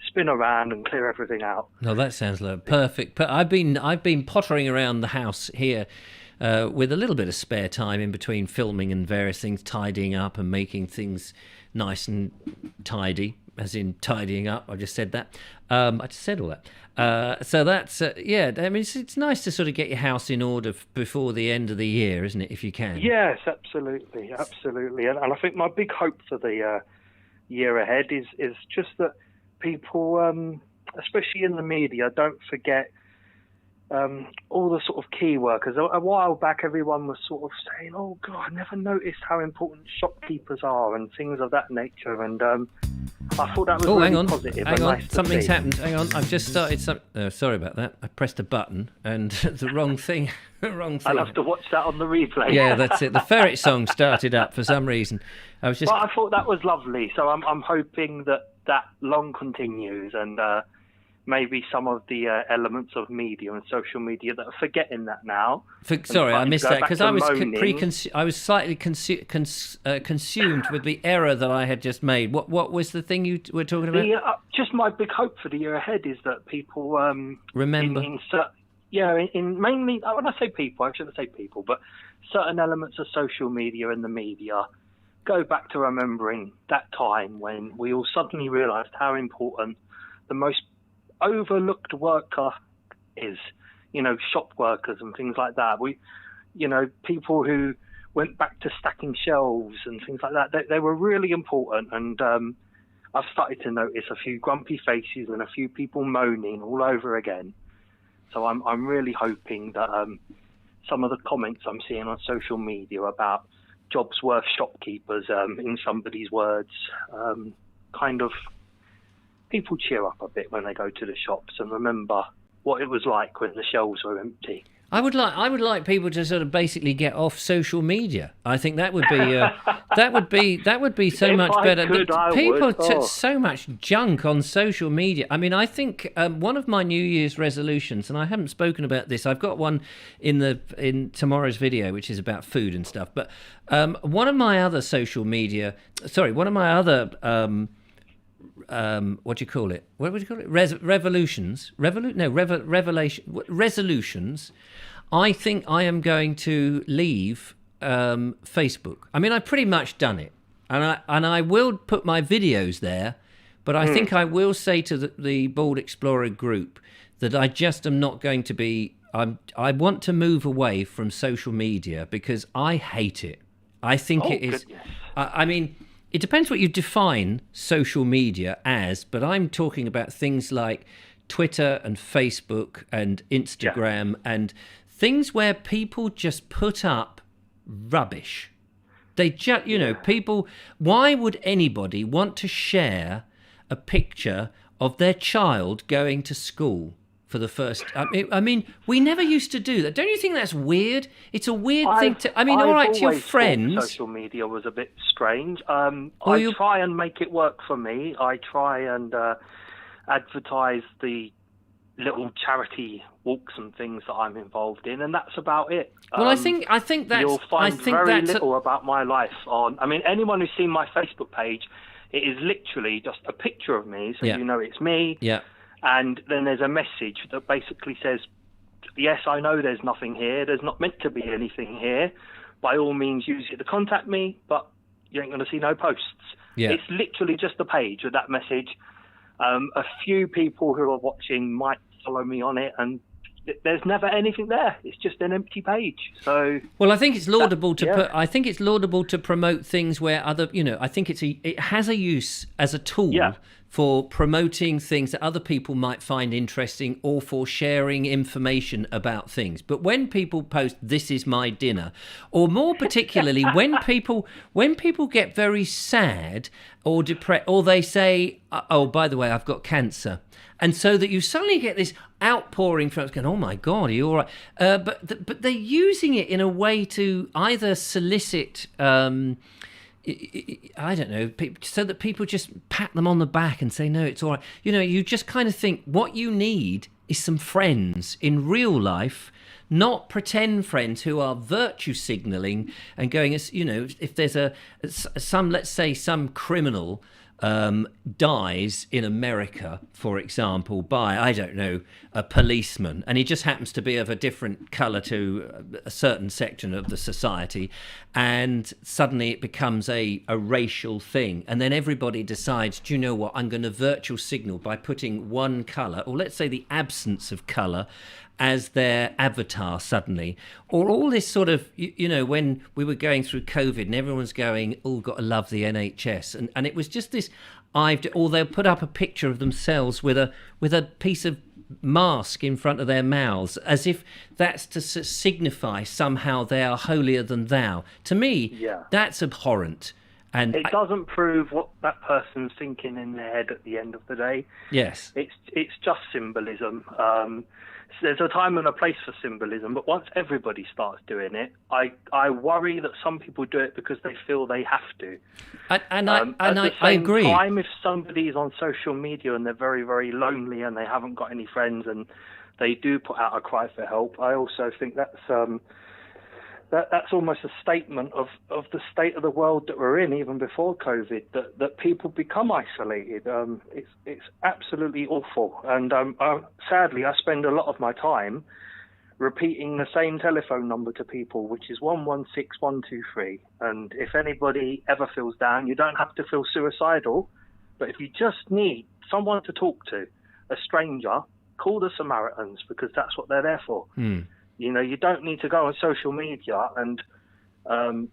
spin around and clear everything out.
No, that sounds like perfect. But I've been pottering around the house here with a little bit of spare time in between filming and various things, tidying up and making things nice and tidy, as in tidying up. I just said that. I just said all that. So that's, yeah, I mean, it's nice to sort of get your house in order before the end of the year, isn't it, if you can?
Yes, absolutely. And I think my big hope for the year ahead is just that people, especially in the media, don't forget all the sort of key workers. A while back, everyone was sort of saying, "Oh God, I never noticed how important shopkeepers are," and things of that nature. And I thought that was really positive.
Hang on,
nice
something's happened. Hang on, I've just started some. Sorry about that. I pressed a button and the wrong thing.
I'll have to watch that on the replay.
Yeah, that's it. The ferret song started up for some reason. I was just.
Well, I thought that was lovely. So I'm hoping that long continues, and maybe some of the elements of media and social media that are forgetting that now.
Sorry, I missed that because I was slightly consumed with the error that I had just made. What was the thing you were talking about?
Just my big hope for the year ahead is that people
remember.
Mainly when I say people, I shouldn't say people, but certain elements of social media and the media go back to remembering that time when we all suddenly realised how important the most overlooked worker is, shop workers and things like that. People who went back to stacking shelves and things like that, they were really important. And I've started to notice a few grumpy faces and a few people moaning all over again. So I'm really hoping that some of the comments I'm seeing on social media about jobs worth shopkeepers, in somebody's words, kind of people cheer up a bit when they go to the shops and remember what it was like when the shelves were empty.
I would like people to sort of basically get off social media. I think that would be that would be so much better. People put so much junk on social media. I mean, I think one of my New Year's resolutions, and I haven't spoken about this. I've got one in tomorrow's video, which is about food and stuff. But one of my other what do you call it? What would you call it? Resolutions. I think I am going to leave Facebook. I mean, I've pretty much done it, and I will put my videos there, but I think I will say to the Bald Explorer group that I just am not going to be. I want to move away from social media because I hate it. I think it is. I mean. It depends what you define social media as, but I'm talking about things like Twitter and Facebook and Instagram and things where people just put up rubbish. They just, people, why would anybody want to share a picture of their child going to school for the first... I mean, we never used to do that. Don't you think that's weird? It's a weird thing to... I mean, all right, to your friends...
Social media was a bit strange. I try and make it work for me. I try and advertise the little charity walks and things that I'm involved in, and that's about it.
Well, I think that's...
You'll find very little about my life on... I mean, anyone who's seen my Facebook page It is literally just a picture of me, so
Yeah.
you know it's me.
Yeah.
And then there's a message that basically says, yes, I know there's nothing here. There's not meant to be anything here. By all means, use it to contact me, but you ain't going to see no posts.
Yeah.
It's literally just a page with that message. A few people who are watching might follow me on it, and there's never anything there. It's just an empty page. So,
well, I think it's laudable to I think it's laudable to promote things where other, I think it has a use as a tool for promoting things that other people might find interesting, or for sharing information about things. But when people post, "This is my dinner," or more particularly when people get very sad or depressed, or they say, "Oh, by the way, I've got cancer," and so that you suddenly get this outpouring from going, "Oh my God, are you all right?" But they're using it in a way to either solicit, I don't know, so that people just pat them on the back and say, "No, it's all right." You just kind of think what you need is some friends in real life, not pretend friends who are virtue signalling and going, if there's let's say some criminal dies in America, for example, by, I don't know, a policeman, and he just happens to be of a different colour to a certain section of the society, and suddenly it becomes a racial thing, and then everybody decides, do you know what, I'm going to virtual signal by putting one colour, or let's say the absence of colour, as their avatar suddenly. Or all this sort of, when we were going through COVID and everyone's going, "Oh, got to love the NHS," and it was just this, or they'll put up a picture of themselves with a piece of mask in front of their mouths, as if that's to signify somehow they are holier than thou. To me, that's abhorrent. And
it doesn't prove what that person's thinking in their head at the end of the day.
Yes.
It's just symbolism. There's a time and a place for symbolism, but once everybody starts doing it, I worry that some people do it because they feel they have to.
And I agree.
At the same time, if somebody's on social media and they're very, very lonely and they haven't got any friends and they do put out a cry for help, I also think that's almost a statement of the state of the world that we're in, even before COVID, that people become isolated. It's absolutely awful. And sadly, I spend a lot of my time repeating the same telephone number to people, which is 116123. And if anybody ever feels down, you don't have to feel suicidal, but if you just need someone to talk to, a stranger, call the Samaritans, because that's what they're there for. You don't need to go on social media and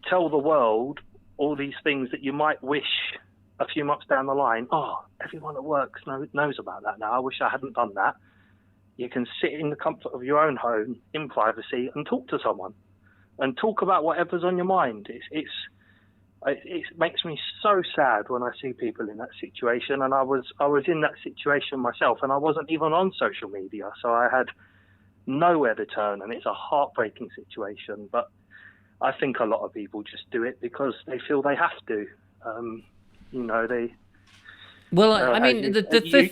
tell the world all these things that you might wish a few months down the line. Oh, everyone at work knows about that now. I wish I hadn't done that. You can sit in the comfort of your own home in privacy and talk to someone and talk about whatever's on your mind. It makes me so sad when I see people in that situation. And I was in that situation myself, and I wasn't even on social media, so I had nowhere to turn, and it's a heartbreaking situation. But I think a lot of people just do it because they feel they have to.
Well, I mean,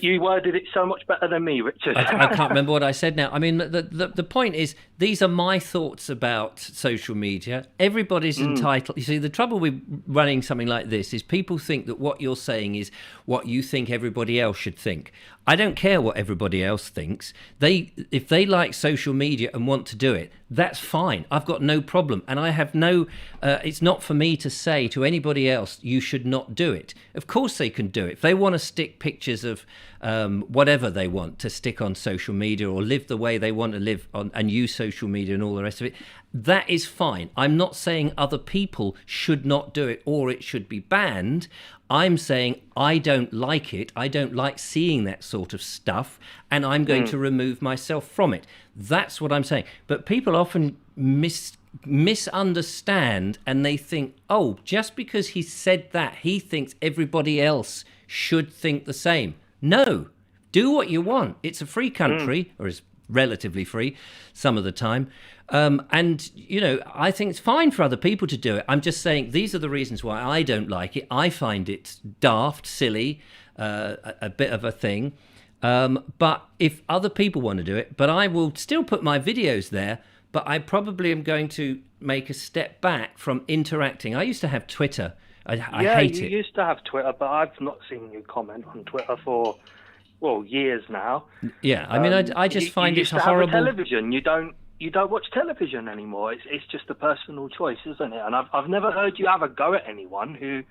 you worded it so much better than me, Richard.
I can't remember what I said now. I mean, the point is, these are my thoughts about social media. Everybody's entitled. You see, the trouble with running something like this is people think that what you're saying is what you think everybody else should think. I don't care what everybody else thinks. If they like social media and want to do it, that's fine. I've got no problem. And I have it's not for me to say to anybody else, you should not do it. Of course they can do it. If they want to stick pictures of whatever they want to stick on social media, or live the way they want to live on and use social media and all the rest of it, that is fine. I'm not saying other people should not do it or it should be banned. I'm saying I don't like it. I don't like seeing that sort of stuff, and I'm going to remove myself from it. That's what I'm saying. But people often misunderstand, and they think, oh, just because he said that, he thinks everybody else should think the same. No, do what you want. It's a free country, or it's relatively free some of the time. And, I think it's fine for other people to do it. I'm just saying these are the reasons why I don't like it. I find it daft, silly, a bit of a thing. But if other people want to do it, but I will still put my videos there, but I probably am going to make a step back from interacting. I used to have Twitter I
yeah,
hate
you
it.
used to have Twitter, but I've not seen you comment on Twitter for, well, years now.
Yeah, I mean, I just find
you
it's
used to
horrible.
have a television. You don't watch television anymore. It's just a personal choice, isn't it? And I've never heard you have a go at anyone who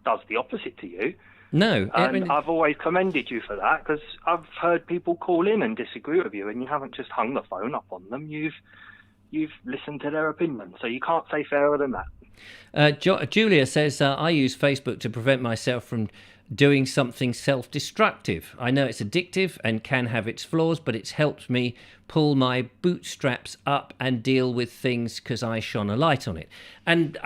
does the opposite to you.
No, I mean,
I've always commended you for that, because I've heard people call in and disagree with you, and you haven't just hung the phone up on them. You've listened to their opinion, so you can't say fairer than that.
Julia says, I use Facebook to prevent myself from doing something self-destructive. I know it's addictive and can have its flaws, but it's helped me pull my bootstraps up and deal with things because I shone a light on it. And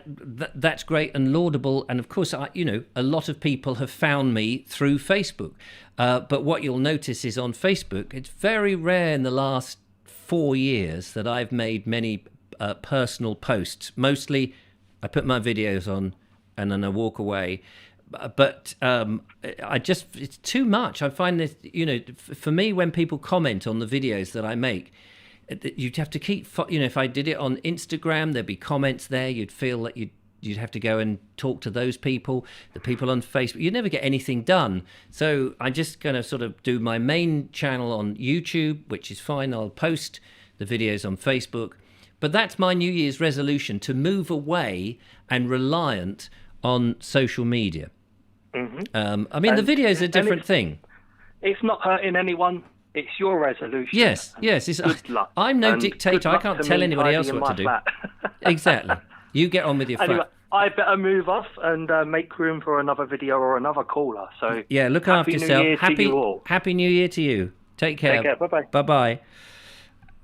that's great and laudable. And of course, a lot of people have found me through Facebook. But what you'll notice is on Facebook, it's very rare in the last 4 years that I've made many personal posts. Mostly I put my videos on and then I walk away. But it's too much. I find this, for me, when people comment on the videos that I make, you'd have to keep, if I did it on Instagram, there'd be comments there. You'd feel that you'd have to go and talk to those people, the people on Facebook. You'd never get anything done. So I'm just going to sort of do my main channel on YouTube, which is fine. I'll post the videos on Facebook. But that's my New Year's resolution, to move away and reliant on social media.
Mm-hmm.
I mean, the video's a different thing.
It's not hurting anyone. It's your resolution.
Yes.
Good luck.
I'm no
And
dictator.
good
I
luck
can't
to
tell
me
anybody else
hiding in
what
my
to do.
flat.
Exactly. You get on with your
Anyway,
flat.
I better move off and make room for another video or another caller. So
Yeah, look after
Happy New
yourself.
Year to you all.
Happy New Year to you. Take care.
Take care. Bye-bye.
Bye-bye.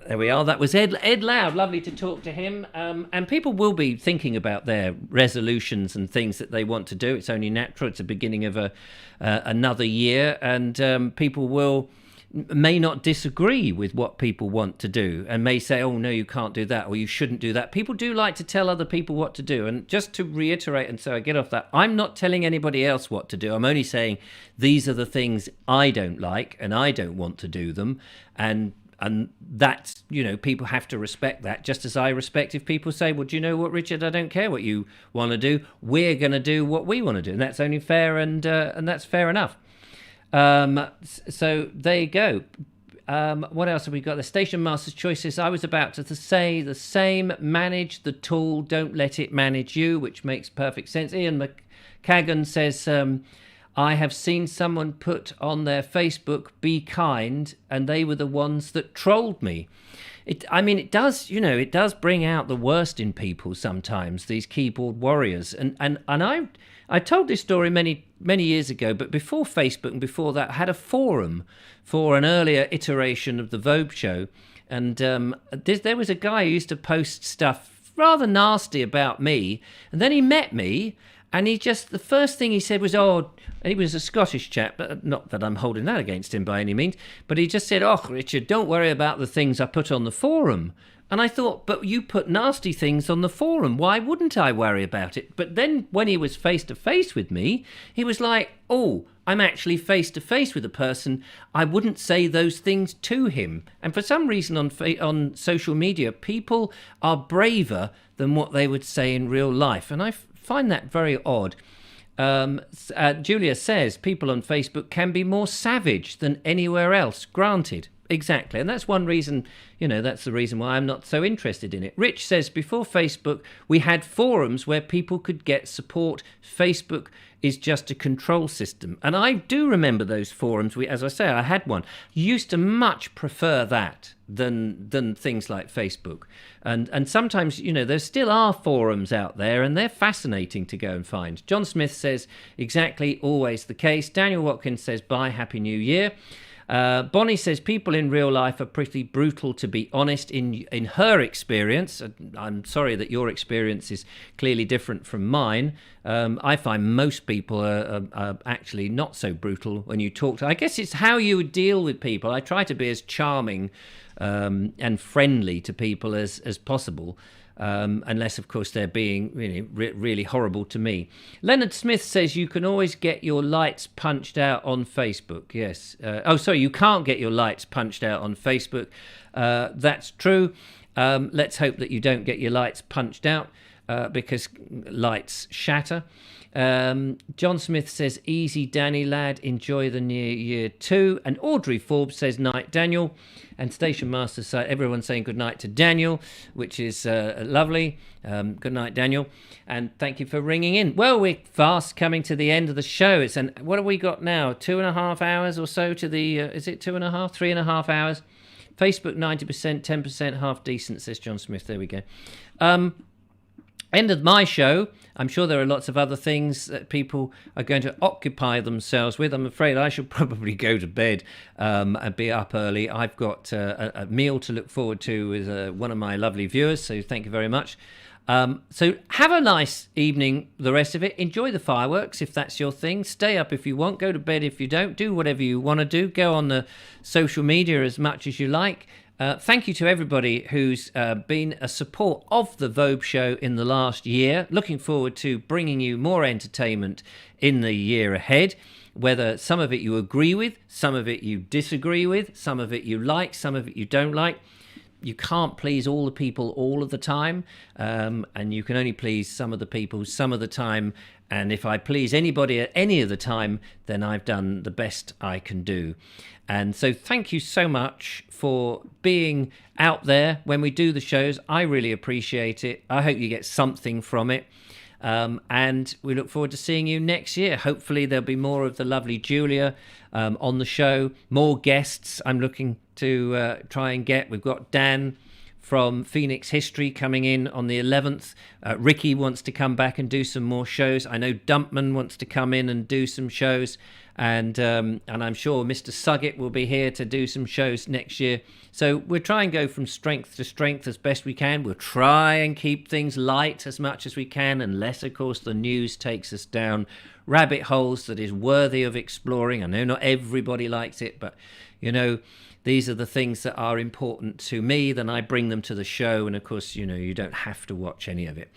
There we are. That was Ed Loud. Lovely to talk to him. And people will be thinking about their resolutions and things that they want to do. It's only natural. It's the beginning of another year, and people may not disagree with what people want to do, and may say, "Oh no, you can't do that," or "You shouldn't do that." People do like to tell other people what to do. And just to reiterate, and so I get off that, I'm not telling anybody else what to do. I'm only saying these are the things I don't like, and I don't want to do them, and that's, people have to respect that, just as I respect if people say, well, do you know what, Richard, I don't care what you want to do. We're going to do what we want to do. And that's only fair, and that's fair enough. So there you go. What else have we got? The Station Master's Choices. I was about to say the same. Manage the tool. Don't let it manage you, which makes perfect sense. Ian McCagan says, I have seen someone put on their Facebook, be kind, and they were the ones that trolled me. It does bring out the worst in people sometimes, these keyboard warriors. And I told this story many years ago, but before Facebook and before that, I had a forum for an earlier iteration of the Vobes Show. And there was a guy who used to post stuff rather nasty about me, and then he met me, and the first thing he said was, he was a Scottish chap, but not that I'm holding that against him by any means, but he just said, "Oh, Richard, don't worry about the things I put on the forum." And I thought, but you put nasty things on the forum. Why wouldn't I worry about it? But then when he was face to face with me, he was like, "Oh, I'm actually face to face with a person. I wouldn't say those things to him." And for some reason on social media, people are braver than what they would say in real life. And I find that very odd. Julia says people on Facebook can be more savage than anywhere else. Granted. Exactly. And that's one reason, that's the reason why I'm not so interested in it. Rich says, before Facebook, we had forums where people could get support. Facebook is just a control system. And I do remember those forums. As I say, I had one. Used to much prefer that than things like Facebook. And sometimes, there still are forums out there, and they're fascinating to go and find. John Smith says, exactly, always the case. Daniel Watkins says, bye, Happy New Year. Bonnie says people in real life are pretty brutal, to be honest, in her experience. I'm sorry that your experience is clearly different from mine. I find most people are actually not so brutal when you talk to. I guess it's how you deal with people. I try to be as charming and friendly to people as possible. Unless, of course, they're being really horrible to me. Leonard Smith says you can always get your lights punched out on Facebook. Yes. You can't get your lights punched out on Facebook. That's true. Let's hope that you don't get your lights punched out. because lights shatter. John Smith says, easy Danny lad, enjoy the new year too. And Audrey Forbes says, night Daniel. And Station Master said, everyone's saying good night to Daniel, which is lovely. Good night, Daniel. And thank you for ringing in. Well, we're fast coming to the end of the show. What have we got now? 2.5 hours or so to the, is it 2.5, 3.5 hours? Facebook 90%, 10% half decent, says John Smith. There we go. End of my show. I'm sure there are lots of other things that people are going to occupy themselves with. I'm afraid I should probably go to bed and be up early. I've got a meal to look forward to with one of my lovely viewers, so thank you very much. So have a nice evening, the rest of it. Enjoy the fireworks if that's your thing. Stay up if you want. Go to bed if you don't. Do whatever you want to do. Go on the social media as much as you like. Thank you to everybody who's been a support of the Vobes Show in the last year. Looking forward to bringing you more entertainment in the year ahead. Whether some of it you agree with, some of it you disagree with, some of it you like, some of it you don't like. You can't please all the people all of the time, and you can only please some of the people some of the time. And if I please anybody at any of the time, then I've done the best I can do. And so thank you so much for being out there when we do the shows. I really appreciate it. I hope you get something from it. And we look forward to seeing you next year. Hopefully there'll be more of the lovely Julia on the show, more guests I'm looking to try and get. We've got Dan from Phoenix History coming in on the 11th. Ricky wants to come back and do some more shows. I know Dumpman wants to come in and do some shows. And I'm sure Mr. Suggett will be here to do some shows next year. So we'll try and go from strength to strength as best we can. We'll try and keep things light as much as we can, unless, of course, the news takes us down rabbit holes that is worthy of exploring. I know not everybody likes it, but, you know, these are the things that are important to me. Then I bring them to the show. And, of course, you know, you don't have to watch any of it.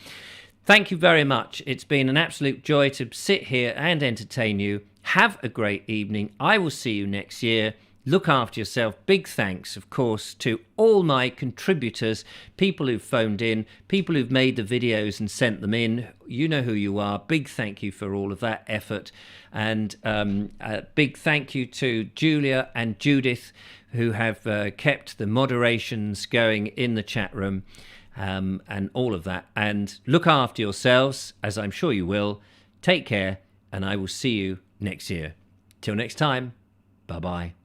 Thank you very much. It's been an absolute joy to sit here and entertain you. Have a great evening. I will see you next year. Look after yourself. Big thanks, of course, to all my contributors, people who've phoned in, people who've made the videos and sent them in. You know who you are. Big thank you for all of that effort. And a big thank you to Julia and Judith, who have kept the moderations going in the chat room, and all of that. And look after yourselves, as I'm sure you will. Take care, and I will see you next year. Till next time, bye-bye.